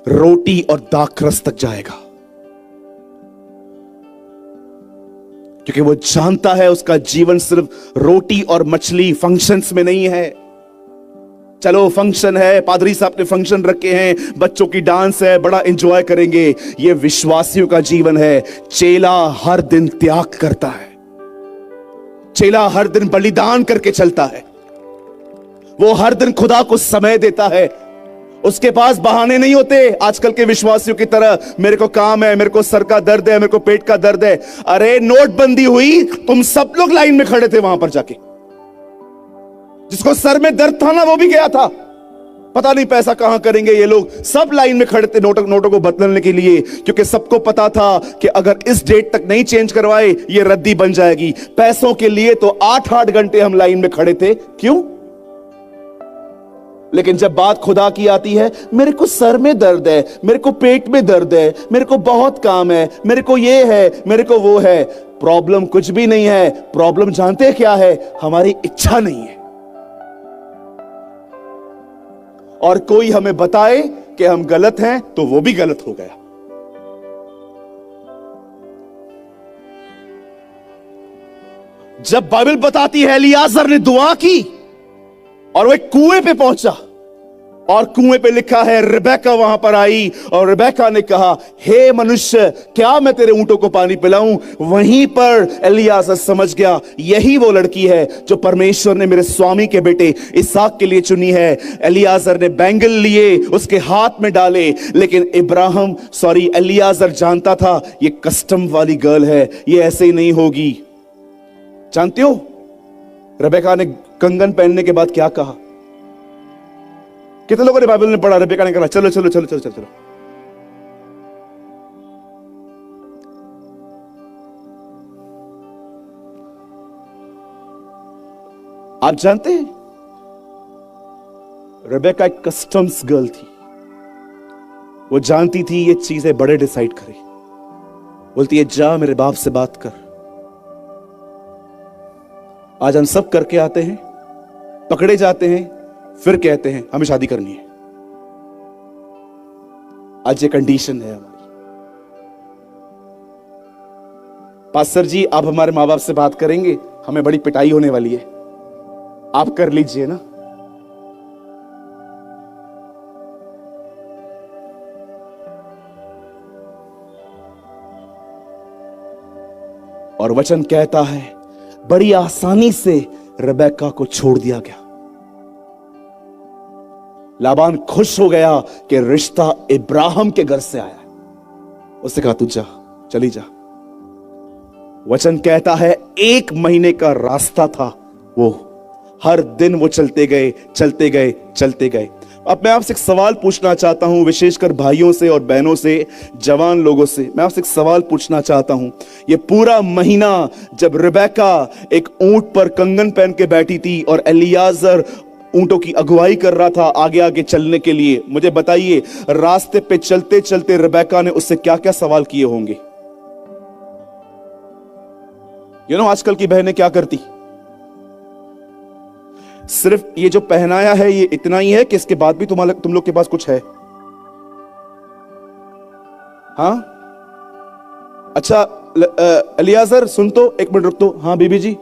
रोटी और दाखरस तक जाएगा, क्योंकि वो जानता है उसका जीवन सिर्फ रोटी और मछली फंक्शंस में नहीं है। चलो फंक्शन है, पादरी साहब ने फंक्शन रखे हैं, बच्चों की डांस है, बड़ा एंजॉय करेंगे। ये विश्वासियों का जीवन है। चेला हर दिन त्याग करता है, चेला हर दिन बलिदान करके चलता है, वो हर दिन खुदा को समय देता है। उसके पास बहाने नहीं होते आजकल के विश्वासियों की तरह, मेरे को काम है, मेरे को सर का दर्द है, मेरे को पेट का दर्द है। अरे नोटबंदी हुई, तुम सब लोग लाइन में खड़े थे वहां पर जाके। जिसको सर में दर्द था ना, वो भी गया था, पता नहीं पैसा कहां करेंगे ये लोग। सब लाइन में खड़े थे नोटों को बदलने के लिए, क्योंकि सबको पता था कि अगर इस डेट तक नहीं चेंज करवाए ये रद्दी बन जाएगी। पैसों के लिए तो 8-8 घंटे हम लाइन में खड़े थे। क्यों? लेकिन जब बात खुदा की आती है, मेरे को सर में दर्द है, मेरे को पेट में दर्द है, मेरे को बहुत काम है, मेरे को ये है, मेरे को वो है। प्रॉब्लम कुछ भी नहीं है। प्रॉब्लम जानते हैं क्या है? हमारी इच्छा नहीं है। और कोई हमें बताए कि हम गलत हैं तो वो भी गलत हो गया। जब बाइबल बताती है एलियाजर ने दुआ की और वो एक कुएं पे पहुंचा, और कुएं पे लिखा है रिबेका वहां पर आई, और रिबेका ने कहा हे मनुष्य, क्या मैं तेरे ऊंटों को पानी पिलाऊं? वहीं पर एलियाजर समझ गया, यही वो लड़की है जो परमेश्वर ने मेरे स्वामी के बेटे इसहाक के लिए चुनी है। एलियाजर ने बैंगल लिए, उसके हाथ में डाले, लेकिन एलियाजर जानता था ये कस्टम वाली गर्ल है, ये ऐसे ही नहीं होगी। जानते हो रिबेका ने कंगन पहनने के बाद क्या कहा? कितने लोगों ने बाइबल में पढ़ा? रिबेका ने कहा चलो चलो चलो चलो चलो चलो। आप जानते हैं रिबेका एक कस्टम्स गर्ल थी। वो जानती थी ये चीजें बड़े डिसाइड करे। बोलती है जा मेरे बाप से बात कर। आज हम सब करके आते हैं, पकड़े जाते हैं, फिर कहते हैं हमें शादी करनी है। आज ये कंडीशन है हमारी। पास्टर जी आप हमारे माँ बाप से बात करेंगे, हमें बड़ी पिटाई होने वाली है, आप कर लीजिए ना। और वचन कहता है बड़ी आसानी से रेबेक्का को छोड़ दिया गया। लाबान खुश हो गया कि रिश्ता इब्राहिम के घर से आया। उसने कहा तू जा, चली जा। वचन कहता है 1 महीने का रास्ता था वो। हर दिन वो चलते गए, चलते गए, चलते गए। अब मैं आपसे एक सवाल पूछना चाहता हूं, विशेषकर भाइयों से और बहनों से, जवान लोगों से। मैं आपसे एक सवाल पूछना चाहता हूं, ये पूरा महीना जब रेबेक्का एक ऊंट पर कंगन पहन के बैठी थी और एलियाजर ऊंटों की अगुवाई कर रहा था आगे आगे चलने के लिए, मुझे बताइए रास्ते पे चलते चलते रेबेक्का ने उससे क्या क्या सवाल किए होंगे? आजकल की बहनें क्या करती, सिर्फ ये जो पहनाया है ये इतना ही है कि इसके बाद भी तुम लोग के पास कुछ है? हाँ, अच्छा एलियाजर सुन तो, 1 मिनट रुक तो। हाँ बीबी जी,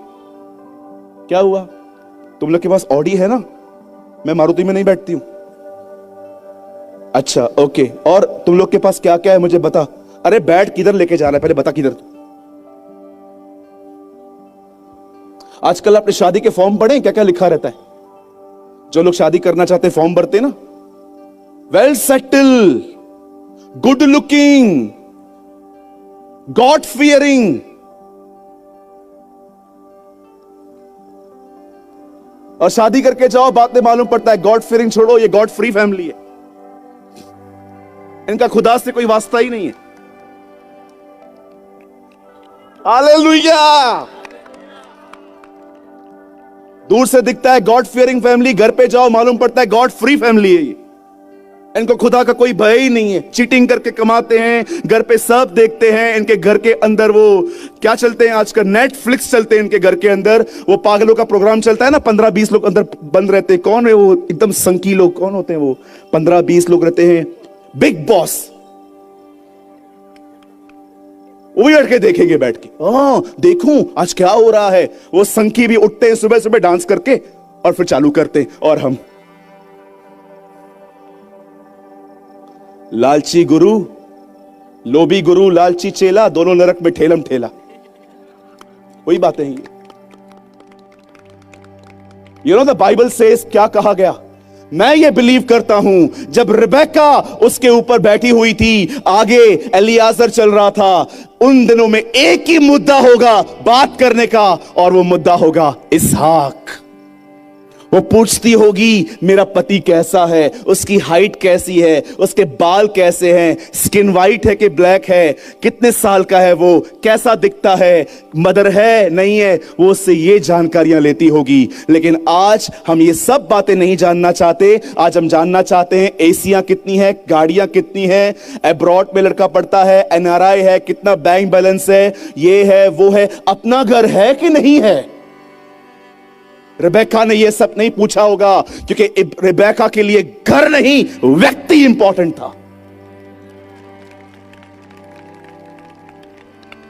क्या हुआ? तुम लोग के पास ऑडी है ना? मैं मारुति में नहीं बैठती हूं। अच्छा ओके, और तुम लोग के पास क्या क्या है मुझे बता। अरे बैठ, किधर लेके जा रहा है पहले बता, किधर? आजकल आपने शादी के फॉर्म पढ़े, क्या क्या लिखा रहता है? जो लोग शादी करना चाहते हैं फॉर्म भरते ना, well settle, good looking, God fearing. और शादी करके जाओ, बाद में मालूम पड़ता है गॉड फियरिंग छोड़ो, ये गॉड फ्री फैमिली है, इनका खुदा से कोई वास्ता ही नहीं है। हालेलुया। दूर से दिखता है गॉड फियरिंग फैमिली, घर पे जाओ मालूम पड़ता है गॉड फ्री फैमिली है ये। इनको खुदा का कोई भय ही नहीं है, चीटिंग करके कमाते हैं, घर पे सब देखते हैं। इनके घर के अंदर वो क्या चलते हैं आजकल, नेटफ्लिक्स चलते हैं इनके घर के अंदर, वो पागलों का प्रोग्राम चलता है ना, 15-20 लोग अंदर बंद रहते हैं। कौन है वो एकदम संकी लोग, कौन होते हैं वो? 15-20 लोग रहते हैं, बिग बॉस। वो भी बैठ के देखेंगे, बैठ के देखूं आज क्या हो रहा है। वो संकी भी उठते हैं सुबह सुबह डांस करके और फिर चालू करते हैं। और हम लालची गुरु, लोभी गुरु, लालची चेला, दोनों नरक में ठेलम ठेला। वही बातें हैं ये। द बाइबल सेज, क्या कहा गया? मैं ये बिलीव करता हूं जब रेबेक्का उसके ऊपर बैठी हुई थी, आगे एलियाजर चल रहा था, उन दिनों में एक ही मुद्दा होगा बात करने का, और वो मुद्दा होगा इसहाक। वो पूछती होगी मेरा पति कैसा है, उसकी हाइट कैसी है, उसके बाल कैसे हैं, स्किन वाइट है कि ब्लैक है, कितने साल का है वो, कैसा दिखता है, मदर है नहीं है, वो उससे ये जानकारियां लेती होगी। लेकिन आज हम ये सब बातें नहीं जानना चाहते। आज हम जानना चाहते हैं एसियां कितनी है, गाड़ियां कितनी है, अब्रॉड में लड़का पढ़ता है, एनआरआई है, कितना बैंक बैलेंस है, ये है वो है, अपना घर है कि नहीं है। रेबेक्का ने यह सब नहीं पूछा होगा, क्योंकि रेबेक्का के लिए घर नहीं व्यक्ति इंपॉर्टेंट था।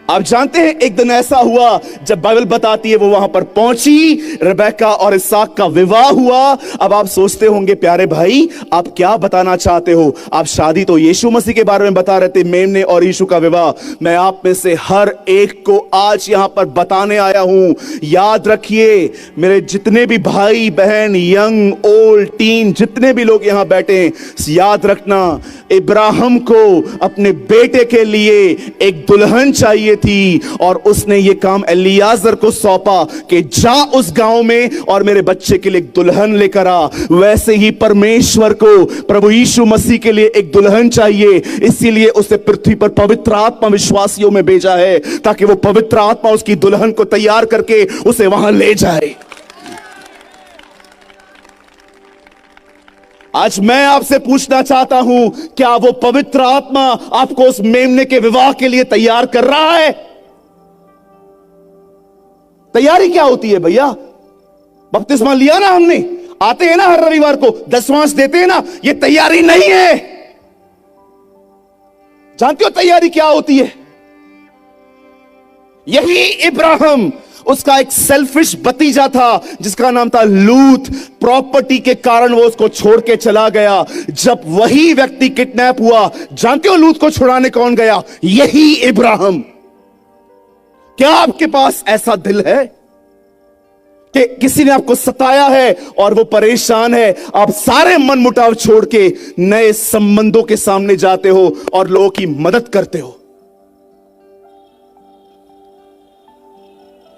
आप जानते हैं एक दिन ऐसा हुआ जब बाइबल बताती है वो वहां पर पहुंची, रेबेक्का और इसहाक का विवाह हुआ। अब आप सोचते होंगे प्यारे भाई आप क्या बताना चाहते हो? आप शादी तो यीशु मसीह के बारे में बता रहे थे, मेमने और यीशु का विवाह। मैं आप में से हर एक को आज यहां पर बताने आया हूं, याद रखिए मेरे जितने भी भाई बहन, यंग ओल्ड टीन, जितने भी लोग यहां बैठे, याद रखना इब्राहिम को अपने बेटे के लिए एक दुल्हन चाहिए थी, और उसने ये काम एलियाजर को सौंपा कि जा उस गांव में और मेरे बच्चे के लिए एक दुल्हन लेकर आ। वैसे ही परमेश्वर को प्रभु यीशु मसीह के लिए एक दुल्हन चाहिए, इसीलिए उसे पृथ्वी पर पवित्र आत्मा विश्वासियों में भेजा है, ताकि वो पवित्र आत्मा उसकी दुल्हन को तैयार करके उसे वहां ले जाए। आज मैं आपसे पूछना चाहता हूं, क्या वो पवित्र आत्मा आपको उस मेमने के विवाह के लिए तैयार कर रहा है? तैयारी क्या होती है भैया? बपतिस्मा लिया ना हमने, आते हैं ना हर रविवार को, दशमांश देते हैं ना, ये तैयारी नहीं है। जानते हो तैयारी क्या होती है? यही इब्राहिम, उसका एक सेल्फिश भतीजा था जिसका नाम था लूत, प्रॉपर्टी के कारण वो उसको छोड़ के चला गया। जब वही व्यक्ति किडनैप हुआ, जानते हो लूत को छुड़ाने कौन गया? यही इब्राहिम। क्या आपके पास ऐसा दिल है कि किसी ने आपको सताया है और वो परेशान है, आप सारे मन मुटाव छोड़ के नए संबंधों के सामने जाते हो और लोगों की मदद करते हो?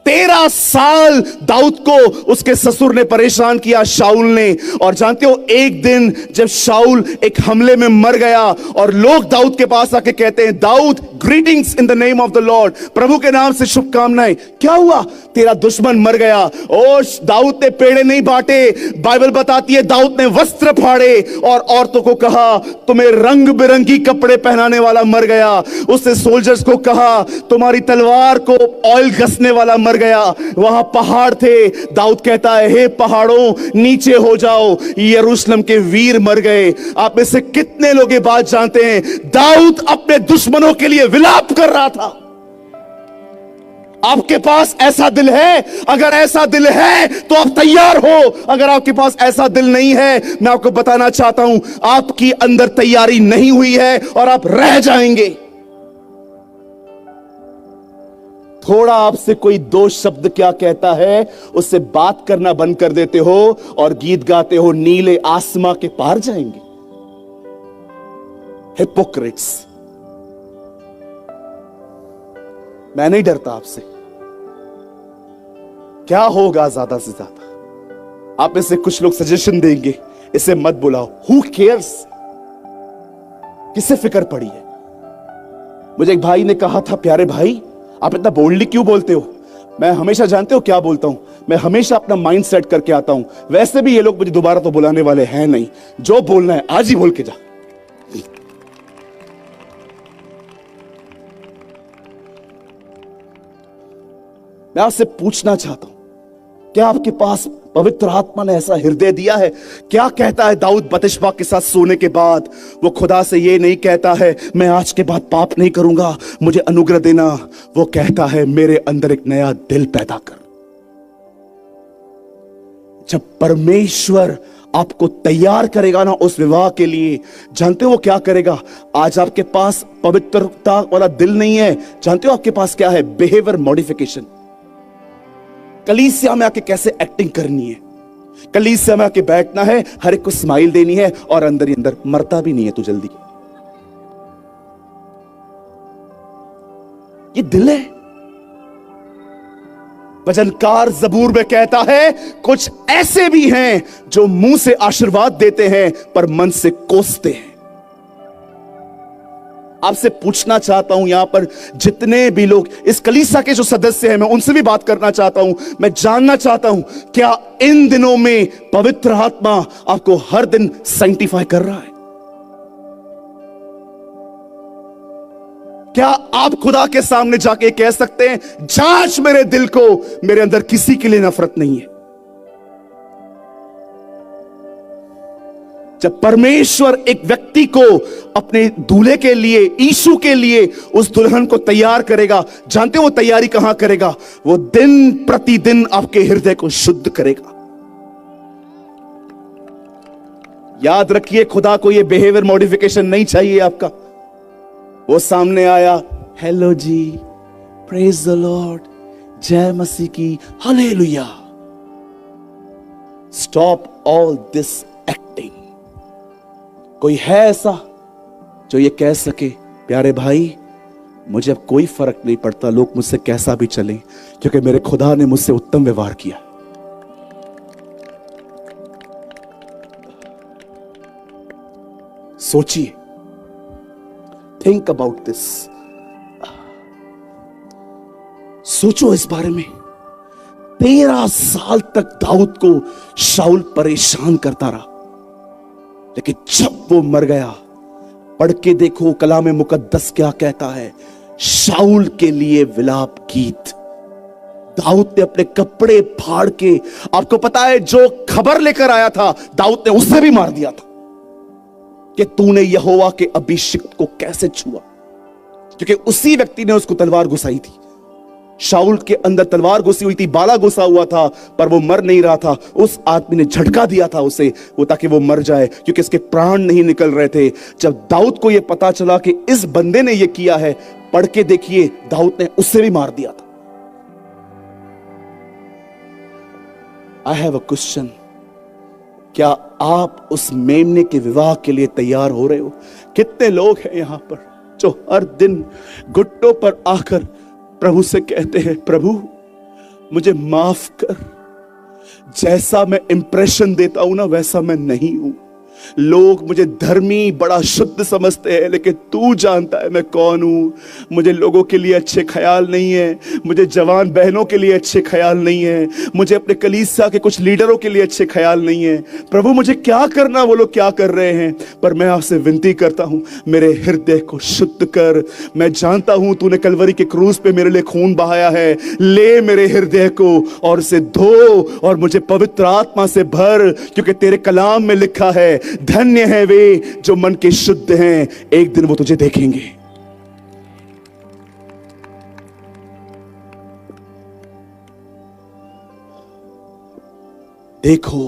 13 साल दाऊद को उसके ससुर ने परेशान किया, शाऊल ने। और जानते हो, एक दिन जब शाऊल एक हमले में मर गया और लोग दाऊद के पास आके कहते हैं, दाऊद, greetings in the name of the lord, प्रभु के नाम से शुभकामनाएं। क्या हुआ? तेरा दुश्मन मर गया। ओ, दाऊद ने पेड़े नहीं बांटे, बाइबल बताती है दाऊद ने वस्त्र फाड़े और औरतों को कहा, तुम्हें रंग बिरंगी कपड़े पहनाने वाला मर गया। उसने सोल्जर्स को कहा, तुम्हारी तलवार को ऑयल घसने वाला मर गया। वहां पहाड़ थे, दाऊद कहता है, हे पहाड़ों नीचे हो जाओ, यरूशलेम के वीर मर गए। आप में से कितने लोग ये बात जानते हैं? दाऊद अपने दुश्मनों के लिए विलाप कर रहा था। आपके पास ऐसा दिल है? अगर ऐसा दिल है तो आप तैयार हो। अगर आपके पास ऐसा दिल नहीं है, मैं आपको बताना चाहता हूं, आपकी अंदर तैयारी नहीं हुई है और आप रह जाएंगे। थोड़ा आपसे कोई दो शब्द क्या कहता है, उससे बात करना बंद कर देते हो और गीत गाते हो, नीले आसमां के पार जाएंगे। हिपोक्रेट्स। मैं नहीं डरता आपसे। क्या होगा ज्यादा से ज्यादा? आप में से कुछ लोग सजेशन देंगे, इसे मत बुलाओ। Who cares? किससे फिक्र पड़ी है? मुझे एक भाई ने कहा था, प्यारे भाई आप इतना बोल्डली क्यों बोलते हो? मैं हमेशा, जानते हो क्या बोलता हूं? मैं हमेशा अपना माइंड सेट करके आता हूं। वैसे भी ये लोग मुझे दोबारा तो बुलाने वाले हैं नहीं, जो बोलना है आज ही बोल के जा। मैं आपसे पूछना चाहता हूं, क्या आपके पास पवित्र आत्मा ने ऐसा हृदय दिया है? क्या कहता है दाऊद बतशबा के साथ सोने के बाद? वो खुदा से ये नहीं कहता है, मैं आज के बाद पाप नहीं करूंगा, मुझे अनुग्रह देना। वो कहता है, मेरे अंदर एक नया दिल पैदा कर। जब परमेश्वर आपको तैयार करेगा ना उस विवाह के लिए, जानते हो वो क्या करेगा? आज आपके पास पवित्रता वाला दिल नहीं है, जानते हो आपके पास क्या है? Behaviour modification. कलीसिया में आके कैसे एक्टिंग करनी है, कलीसिया में आके बैठना है, हर एक को स्माइल देनी है और अंदर ही अंदर मरता भी नहीं है तू जल्दी। ये दिल है। भजनकार जबूर में कहता है, कुछ ऐसे भी हैं जो मुंह से आशीर्वाद देते हैं पर मन से कोसते हैं। आपसे पूछना चाहता हूं, यहां पर जितने भी लोग इस कलीसिया के जो सदस्य हैं, मैं उनसे भी बात करना चाहता हूं। मैं जानना चाहता हूं, क्या इन दिनों में पवित्र आत्मा आपको हर दिन सैंक्टिफाई कर रहा है? क्या आप खुदा के सामने जाके कह सकते हैं, जांच मेरे दिल को, मेरे अंदर किसी के लिए नफरत नहीं है? जब परमेश्वर एक व्यक्ति को अपने दूल्हे के लिए, यीशु के लिए, उस दुल्हन को तैयार करेगा, जानते हो वो तैयारी कहां करेगा? वो दिन प्रतिदिन आपके हृदय को शुद्ध करेगा। याद रखिए, खुदा को ये बिहेवियर मॉडिफिकेशन नहीं चाहिए आपका। वो सामने आया, हेलो जी, प्रेज द लॉर्ड, जय मसीह की, hallelujah. Stop all this acting. कोई है ऐसा जो ये कह सके, प्यारे भाई मुझे अब कोई फर्क नहीं पड़ता लोग मुझसे कैसा भी चलें, क्योंकि मेरे खुदा ने मुझसे उत्तम व्यवहार किया? सोचिए, थिंक अबाउट दिस। सोचो इस बारे में। 13 साल तक दाऊद को शाऊल परेशान करता रहा, लेकिन जब वो मर गया, पढ़ के देखो कलाम मुकद्दस क्या कहता है। शाऊल के लिए विलाप गीत। दाऊद ने अपने कपड़े फाड़ के, आपको पता है जो खबर लेकर आया था, दाऊद ने उससे भी मार दिया था कि तूने यहोवा के अभिषिक्त को कैसे छुआ, क्योंकि उसी व्यक्ति ने उसको तलवार घुसाई थी। शाऊल के अंदर तलवार घुसी हुई थी, बाला घुसा हुआ था, पर वो मर नहीं रहा था। उस आदमी ने झटका दिया था उसे, वो ताकि वो मर जाए, क्योंकि इसके प्राण नहीं निकल रहे थे। जब दाऊद को यह पता चला कि इस बंदे ने यह किया है, पढ़ के देखिए, दाऊद ने उससे भी मार दिया था। आई हैव अ क्वेश्चन, क्या आप उस मेमने के विवाह के लिए तैयार हो रहे हो? कितने लोग हैं यहां पर जो हर दिन घुटनों पर आकर प्रभु से कहते हैं, प्रभु मुझे माफ कर, जैसा मैं इंप्रेशन देता हूं ना वैसा मैं नहीं हूं। लोग मुझे धर्मी बड़ा शुद्ध समझते हैं, लेकिन तू जानता है मैं कौन हूं। मुझे लोगों के लिए अच्छे ख्याल नहीं है, मुझे जवान बहनों के लिए अच्छे ख्याल नहीं है, मुझे अपने कलीसिया के कुछ लीडरों के लिए अच्छे ख्याल नहीं है। प्रभु मुझे क्या करना, वो लोग क्या कर रहे हैं, पर मैं आपसे विनती करता हूं मेरे हृदय को शुद्ध कर। मैं जानता हूं तूने कलवरी के क्रूस पे मेरे लिए खून बहाया है, ले मेरे हृदय को और उसे धो और मुझे पवित्र आत्मा से भर, क्योंकि तेरे कलाम में लिखा है, धन्य है वे जो मन के शुद्ध हैं, एक दिन वो तुझे देखेंगे। देखो,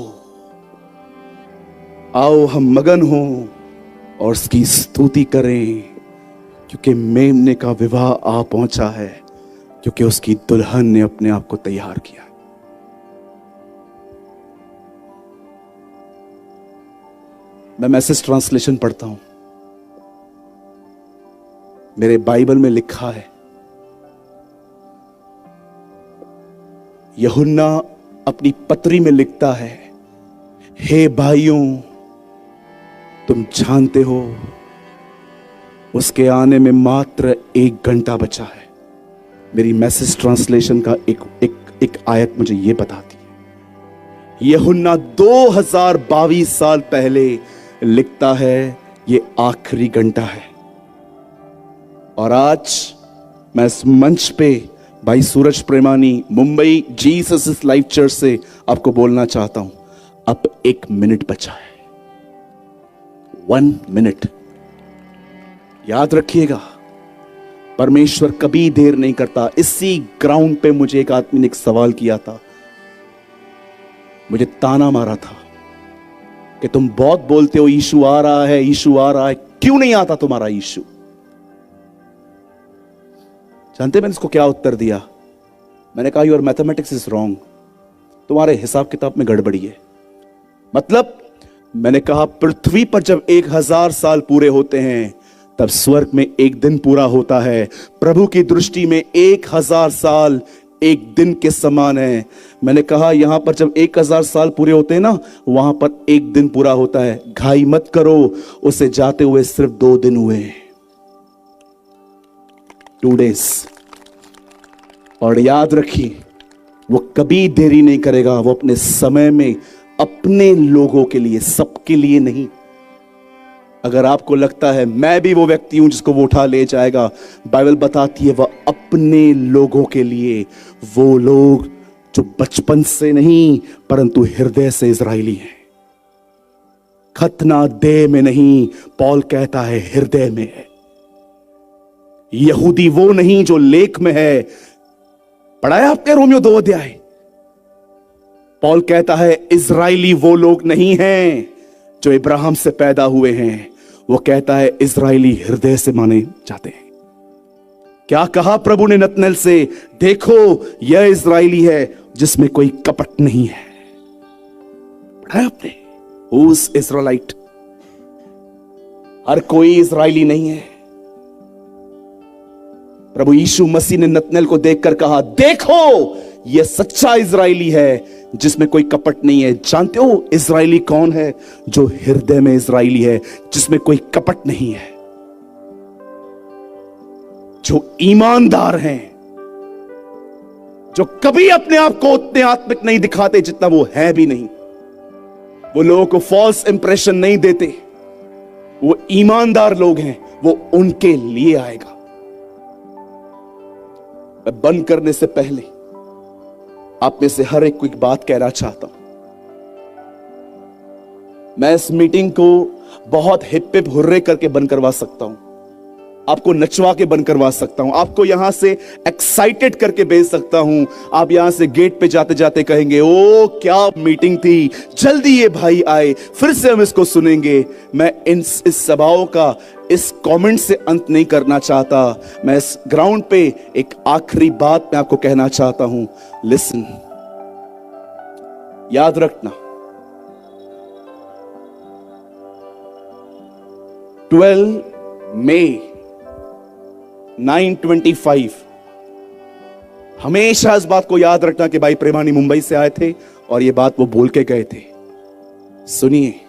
आओ हम मगन हों और उसकी स्तुति करें, क्योंकि मेमने का विवाह आ पहुंचा है, क्योंकि उसकी दुल्हन ने अपने आप को तैयार किया। मैं मैसेज ट्रांसलेशन पढ़ता हूं। मेरे बाइबल में लिखा है, यूहन्ना अपनी पत्री में लिखता है, हे भाइयों तुम जानते हो उसके आने में मात्र 1 घंटा बचा है। मेरी मैसेज ट्रांसलेशन का एक आयत मुझे यह बताती है, यूहन्ना 2022 साल पहले लिखता है ये आखिरी घंटा है। और आज मैं इस मंच पे भाई Suraj Premani, Mumbai Jesus is life church से आपको बोलना चाहता हूं, अब 1 मिनट बचा है। 1 मिनट। याद रखिएगा, परमेश्वर कभी देर नहीं करता। इसी ग्राउंड पे मुझे एक आदमी ने एक सवाल किया था, मुझे ताना मारा था कि तुम बहुत बोलते हो यीशु आ रहा है, यीशु आ रहा है, क्यों नहीं आता तुम्हारा यीशु? जानते मैंने इसको क्या उत्तर दिया? मैंने कहा योर मैथमेटिक्स इज रॉन्ग, तुम्हारे हिसाब किताब में गड़बड़ी है। मतलब मैंने कहा पृथ्वी पर जब 1000 साल पूरे होते हैं तब स्वर्ग में 1 दिन पूरा होता है। प्रभु की दृष्टि में 1000 साल 1 दिन के समान है। मैंने कहा यहां पर जब 1000 साल पूरे होते हैं ना, वहां पर 1 दिन पूरा होता है। घाई मत करो, उसे जाते हुए सिर्फ 2 दिन हुए, 2 डेज। और याद रखिए वो कभी देरी नहीं करेगा, वो अपने समय में अपने लोगों के लिए, सबके लिए नहीं। अगर आपको लगता है मैं भी वो व्यक्ति हूं जिसको वो उठा ले जाएगा, बाइबल बताती है वह अपने लोगों के लिए, वो लोग जो बचपन से नहीं परंतु हृदय से इजरायली हैं। खतना देह में नहीं, पौल कहता है हृदय में है। यहूदी वो नहीं जो लेख में है। पढ़ाया आपने रोमियो 2 अध्याय? पौल कहता है इजरायली वो लोग नहीं हैं जो इब्राहिम से पैदा हुए हैं, वो कहता है इजरायली हृदय से माने जाते हैं। क्या कहा प्रभु ने नतनएल से? देखो यह इजरायली है जिसमें कोई कपट नहीं है। पढ़ा आपने? Who is Israelite? हर कोई इजरायली नहीं है। प्रभु यीशु मसीह ने नतनएल को देखकर कहा, देखो यह सच्चा इजरायली है जिसमें कोई कपट नहीं है। जानते हो इजरायली कौन है? जो हृदय में इजरायली है, जिसमें कोई कपट नहीं है, जो ईमानदार हैं, जो कभी अपने आप को उतने आत्मिक नहीं दिखाते जितना वो है भी नहीं। वो लोगों को फॉल्स इंप्रेशन नहीं देते। वो ईमानदार लोग हैं, वो उनके लिए आएगा। मैं बंद करने से पहले आप में से हर एक को एक बात कहना चाहता हूं। मैं इस मीटिंग को बहुत हिप हिप हुर्रे करके बंद करवा सकता हूं, आपको नचवा के बंद करवा सकता हूं, आपको यहां से एक्साइटेड करके भेज सकता हूं। आप यहां से गेट पे जाते जाते कहेंगे, ओ क्या मीटिंग थी, जल्दी ये भाई आए, फिर से हम इसको सुनेंगे। मैं इस सभाओं का इस कमेंट से अंत नहीं करना चाहता। मैं इस ग्राउंड पे एक आखिरी बात मैं आपको कहना चाहता हूं। लिसन, याद रखना, 12 मई 925। हमेशा इस बात को याद रखना कि भाई प्रेमानी मुंबई से आए थे और ये बात वो बोल के गए थे। सुनिए,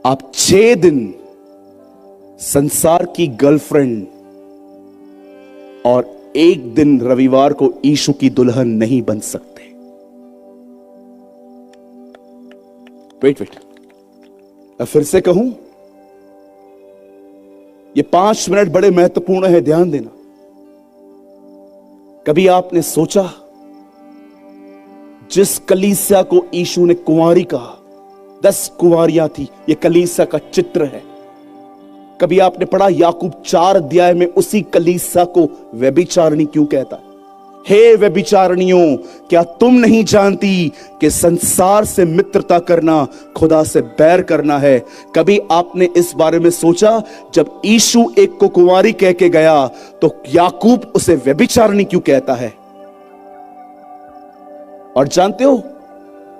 आप 6 दिन संसार की गर्लफ्रेंड और 1 दिन रविवार को यीशु की दुल्हन नहीं बन सकते। वेट, मैं फिर से कहूं, ये 5 मिनट बड़े महत्वपूर्ण है, ध्यान देना। कभी आपने सोचा, जिस कलीसिया को यीशु ने कुंवारी कहा, 10 कुंवारियां थी, ये कलीसिया का चित्र है। कभी आपने पढ़ा याकूब 4 अध्याय में उसी कलीसिया को व्यभिचारिणी क्यों कहता है? हे व्यभिचारिणियों, क्या तुम नहीं जानती कि संसार से मित्रता करना खुदा से बैर करना है? कभी आपने इस बारे में सोचा, जब यीशु एक को कुंवारी कह के गया तो याकूब उसे व्यभिचारिणी क्यों कहता है? और जानते हो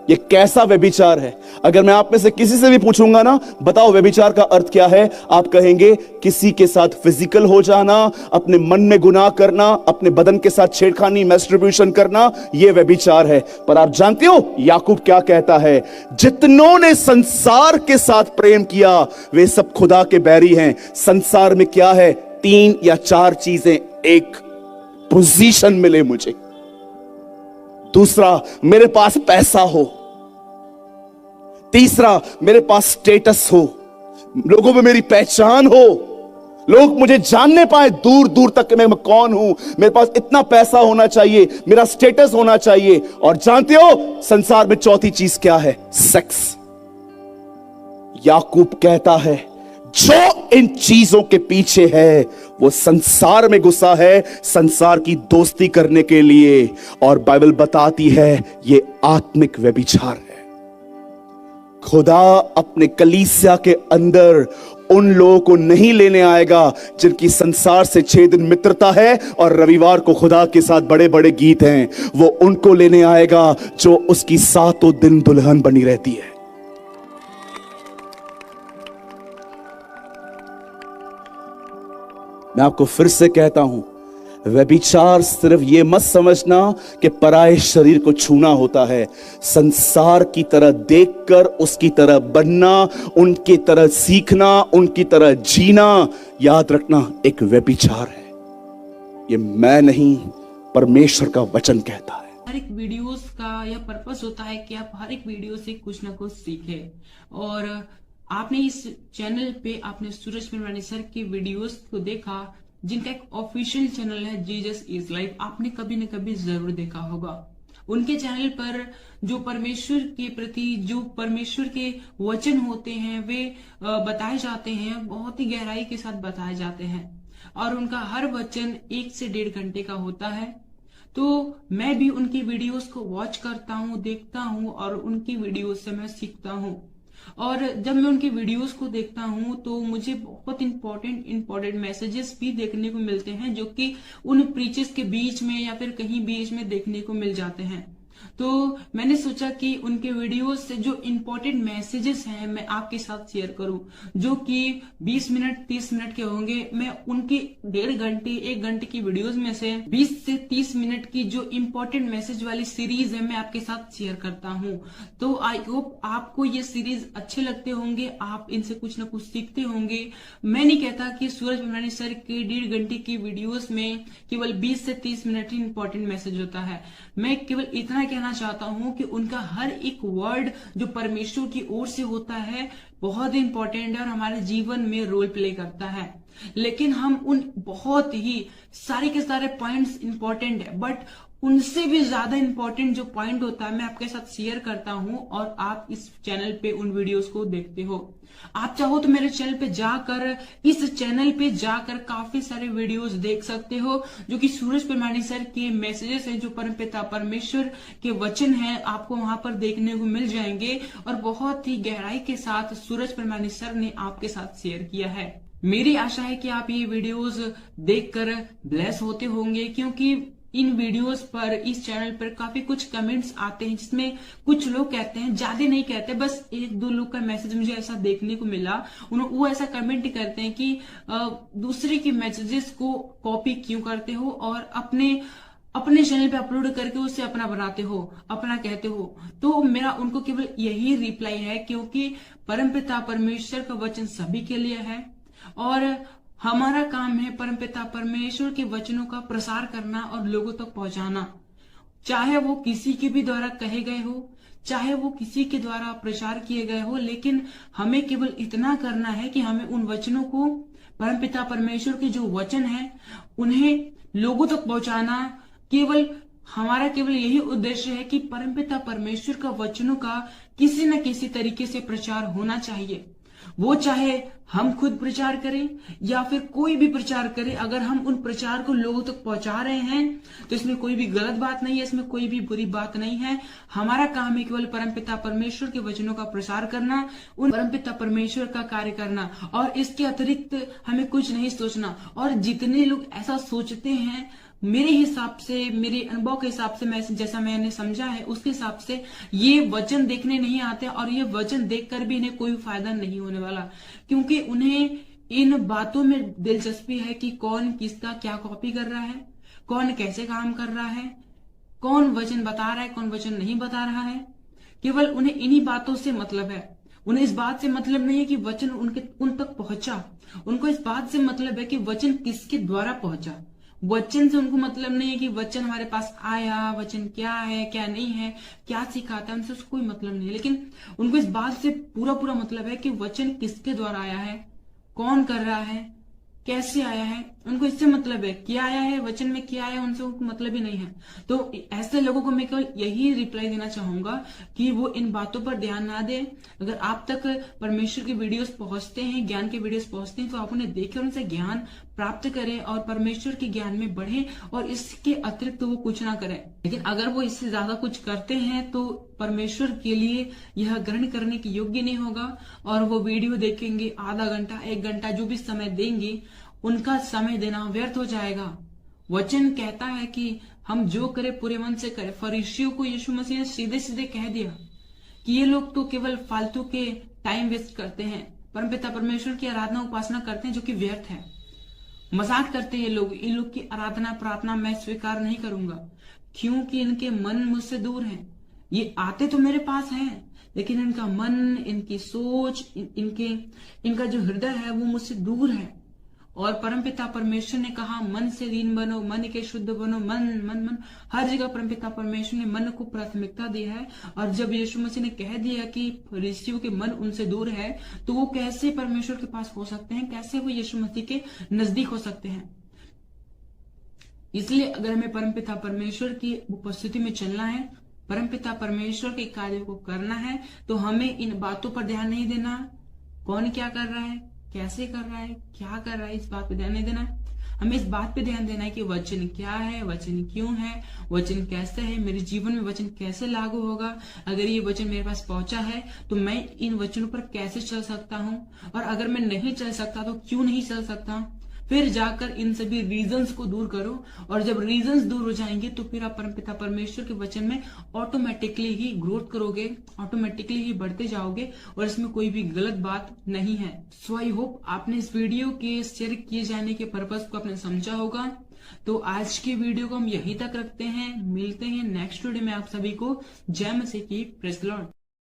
ये कैसा व्यभिचार है? अगर मैं आप में से किसी से भी पूछूंगा ना, बताओ व्यभिचार का अर्थ क्या है, आप कहेंगे किसी के साथ फिजिकल हो जाना, अपने मन में गुनाह करना, अपने बदन के साथ छेड़खानी, मैस्टरब्यूशन करना, यह व्यभिचार है। पर आप जानते हो याकूब क्या कहता है? जितनों ने संसार के साथ प्रेम किया वे सब खुदा के बैरी हैं। संसार में क्या है? 3 या 4 चीजें। एक, पोजीशन मिले मुझे। दूसरा, मेरे पास पैसा हो। तीसरा, मेरे पास स्टेटस हो, लोगों में मेरी पहचान हो, लोग मुझे जानने पाए दूर दूर तक कि मैं कौन हूं। मेरे पास इतना पैसा होना चाहिए, मेरा स्टेटस होना चाहिए। और जानते हो संसार में चौथी चीज क्या है? सेक्स। याकूब कहता है जो इन चीजों के पीछे है वो संसार में घुसा है, संसार की दोस्ती करने के लिए। और बाइबल बताती है ये आत्मिक व्यभिचार है। खुदा अपने कलीसिया के अंदर उन लोगों को नहीं लेने आएगा जिनकी संसार से 6 दिन मित्रता है और रविवार को खुदा के साथ बड़े बड़े गीत हैं। वो उनको लेने आएगा जो उसकी 7 दिन दुल्हन बनी रहती है। मैं आपको फिर से कहता हूं, व्यभिचार सिर्फ ये मत समझना कि पराये शरीर को छूना होता है। संसार की तरह देखकर उसकी तरह बनना, उनकी तरह सीखना, उनकी तरह जीना, याद रखना एक व्यभिचार है। ये मैं नहीं, परमेश्वर का वचन कहता है। हर एक वीडियोस का यह पर्पस होता है कि आप हर एक वीडियो से कुछ ना कुछ सीखें। और आपने इस चैनल पे आपने सूरज परमानी सर की वीडियोस को देखा, जिनका एक ऑफिशियल चैनल है जीसस इज लाइफ, आपने कभी न कभी जरूर देखा होगा। उनके चैनल पर जो परमेश्वर के प्रति जो परमेश्वर के वचन होते हैं वे बताए जाते हैं, बहुत ही गहराई के साथ बताए जाते हैं। और उनका हर वचन 1 से 1.5 घंटे का होता है। तो मैं भी उनकी वीडियोस को वॉच करता हूँ, देखता हूँ और उनकी वीडियोस से मैं सीखता हूँ। और जब मैं उनकी वीडियोस को देखता हूं तो मुझे बहुत इंपॉर्टेंट मैसेजेस भी देखने को मिलते हैं, जो कि उन प्रीचेस के बीच में या फिर कहीं बीच में देखने को मिल जाते हैं। तो मैंने सोचा कि उनके वीडियोस से जो इंपॉर्टेंट मैसेजेस हैं मैं आपके साथ शेयर करूं, जो कि 20 मिनट 30 मिनट के होंगे। मैं उनकी 1.5 घंटे 1 घंटे की वीडियोस में से 20 से 30 मिनट की जो इंपॉर्टेंट मैसेज वाली सीरीज है मैं आपके साथ शेयर करता हूं। तो आई होप आपको ये सीरीज अच्छे लगते होंगे, आप इनसे कुछ ना कुछ सीखते होंगे। मैं नहीं कहता कि सूरज परमानी सर के 1.5 घंटे की वीडियोस में केवल 20 से 30 मिनट ही इंपॉर्टेंट मैसेज होता है। मैं केवल इतना कहना चाहता हूं कि उनका हर एक वर्ड जो परमेश्वर की ओर से होता है बहुत इंपॉर्टेंट है और हमारे जीवन में रोल प्ले करता है। लेकिन हम उन बहुत ही सारे के सारे पॉइंट्स इंपॉर्टेंट है, बट उनसे भी ज्यादा इंपॉर्टेंट जो पॉइंट होता है मैं आपके साथ शेयर करता हूं और आप इस चैनल पे उन वीडियोस को देखते हो। आप चाहो तो मेरे चैनल पे जाकर इस चैनल पे जाकर काफी सारे वीडियोस देख सकते हो, जो कि सूरज परमानी सर के मैसेजेस हैं, जो परमपिता परमेश्वर के वचन हैं, आपको वहां पर देखने को मिल जाएंगे और बहुत ही गहराई के साथ सूरज परमानी सर ने आपके साथ शेयर किया है। मेरी आशा है कि आप ये वीडियोस देखकर ब्लेस होते होंगे, क्योंकि इन वीडियोस पर, इस चैनल पर काफी कुछ कमेंट्स आते हैं जिसमें कुछ लोग कहते हैं, ज्यादा नहीं कहते, बस एक दो लोग का मैसेज मुझे ऐसा देखने को मिला, वो ऐसा कमेंट करते हैं कि दूसरे के मैसेजेस को कॉपी क्यों करते हो और अपने चैनल पे अपलोड करके उससे अपना बनाते हो, अपना कहते हो। तो मेरा उनको केवल यही रिप्लाई है, क्योंकि परमपिता परमेश्वर का वचन सभी के लिए है और हमारा काम है परमपिता परमेश्वर के वचनों का प्रसार करना और लोगों तक पहुंचाना, चाहे वो किसी के भी द्वारा कहे गए हो, चाहे वो किसी के द्वारा प्रचार किए गए हो, लेकिन हमें केवल इतना करना है कि हमें उन वचनों को, परमपिता परमेश्वर के जो वचन है उन्हें लोगों तक पहुंचाना। हमारा केवल यही उद्देश्य है कि परमपिता परमेश्वर का वचनों का किसी न किसी तरीके से प्रचार होना चाहिए। वो चाहे हम खुद प्रचार करें या फिर कोई भी प्रचार करे, अगर हम उन प्रचार को लोगों तक पहुंचा रहे हैं तो इसमें कोई भी गलत बात नहीं है, इसमें कोई भी बुरी बात नहीं है। हमारा काम है केवल परमपिता परमेश्वर के वचनों का प्रसार करना, उन परमपिता परमेश्वर का कार्य करना और इसके अतिरिक्त हमें कुछ नहीं सोचना। और जितने लोग ऐसा सोचते हैं, मेरे हिसाब से, मेरे अनुभव के हिसाब से, जैसा मैंने समझा है उसके हिसाब से ये वचन देखने नहीं आते और ये वचन देखकर भी इन्हें कोई फायदा नहीं होने वाला, क्योंकि उन्हें इन बातों में दिलचस्पी है कि कौन किसका क्या कॉपी कर रहा है, कौन कैसे काम कर रहा है, कौन वचन बता रहा है, कौन वचन नहीं बता रहा है। केवल उन्हें इन्हीं बातों से मतलब है। उन्हें इस बात से मतलब नहीं है कि वचन उन तक पहुंचा, उनको इस बात से मतलब है कि वचन किसके द्वारा पहुंचा। वचन से उनको मतलब नहीं है कि वचन हमारे पास आया, वचन क्या है क्या नहीं है, क्या सिखाता है, उनसे उसको कोई मतलब नहीं है। लेकिन उनको इस बात से पूरा मतलब है कि वचन किसके द्वारा आया है, कौन कर रहा है, कैसे आया है, उनको इससे मतलब है। क्या आया है, वचन में क्या आया, उनसे उनको मतलब ही नहीं है। तो ऐसे लोगों को मैं केवल यही रिप्लाई देना चाहूंगा कि वो इन बातों पर ध्यान ना दें। अगर आप तक परमेश्वर के वीडियोस पहुंचते हैं, ज्ञान के वीडियोस पहुंचते हैं, तो आप उन्हें देखें, उनसे ज्ञान प्राप्त करें और परमेश्वर के ज्ञान में बढ़े और इसके अतिरिक्त वो कुछ ना करें। लेकिन अगर वो इससे ज्यादा कुछ करते हैं तो परमेश्वर के लिए यह ग्रहण करने के योग्य नहीं होगा और वो वीडियो देखेंगे, आधा घंटा 1 घंटा जो भी समय देंगे, उनका समय देना व्यर्थ हो जाएगा। वचन कहता है कि हम जो करें पूरे मन से करें। फरीसियों को यीशु मसीह ने सीधे सीधे कह दिया कि ये लोग तो केवल फालतू के टाइम वेस्ट करते हैं, परमपिता परमेश्वर की आराधना उपासना करते हैं जो कि व्यर्थ है, मजाक करते हैं ये लोग। इन लोग की आराधना प्रार्थना मैं स्वीकार नहीं करूंगा, क्योंकि इनके मन मुझसे दूर हैं। ये आते तो मेरे पास हैं, लेकिन इनका मन, इनकी सोच, इनका जो हृदय है वो मुझसे दूर है। और परमपिता परमेश्वर ने कहा मन से दीन बनो, मन के शुद्ध बनो। मन मन मन हर जगह परमपिता परमेश्वर ने मन को प्राथमिकता दी है। और जब यीशु मसीह ने कह दिया कि फरीसियों के मन उनसे दूर है, तो वो कैसे परमेश्वर के पास हो सकते हैं, कैसे वो यीशु मसीह के नजदीक हो सकते हैं। इसलिए अगर हमें परमपिता परमेश्वर की उपस्थिति में चलना है, परमपिता परमेश्वर के कार्य को करना है, तो हमें इन बातों पर ध्यान नहीं देना, कौन क्या कर रहा है, कैसे कर रहा है, क्या कर रहा है, इस बात पे ध्यान नहीं देना है। हमें इस बात पे ध्यान देना है कि वचन क्या है, वचन क्यों है, वचन कैसे है, मेरे जीवन में वचन कैसे लागू होगा। अगर ये वचन मेरे पास पहुंचा है तो मैं इन वचनों पर कैसे चल सकता हूं, और अगर मैं नहीं चल सकता तो क्यों नहीं चल सकता। फिर जाकर इन सभी रीजंस को दूर करो, और जब रीजंस दूर हो जाएंगे तो फिर आप परमपिता परमेश्वर के वचन में ऑटोमेटिकली ही ग्रोथ करोगे, ऑटोमेटिकली ही बढ़ते जाओगे, और इसमें कोई भी गलत बात नहीं है। सो आई होप आपने इस वीडियो के शेयर किए जाने के पर्पस को आपने समझा होगा। तो आज के वीडियो को हम यहीं तक रखते हैं, मिलते हैं नेक्स्ट वीडियो में। आप सभी को जय मसीह की, प्रेज़ द लॉर्ड।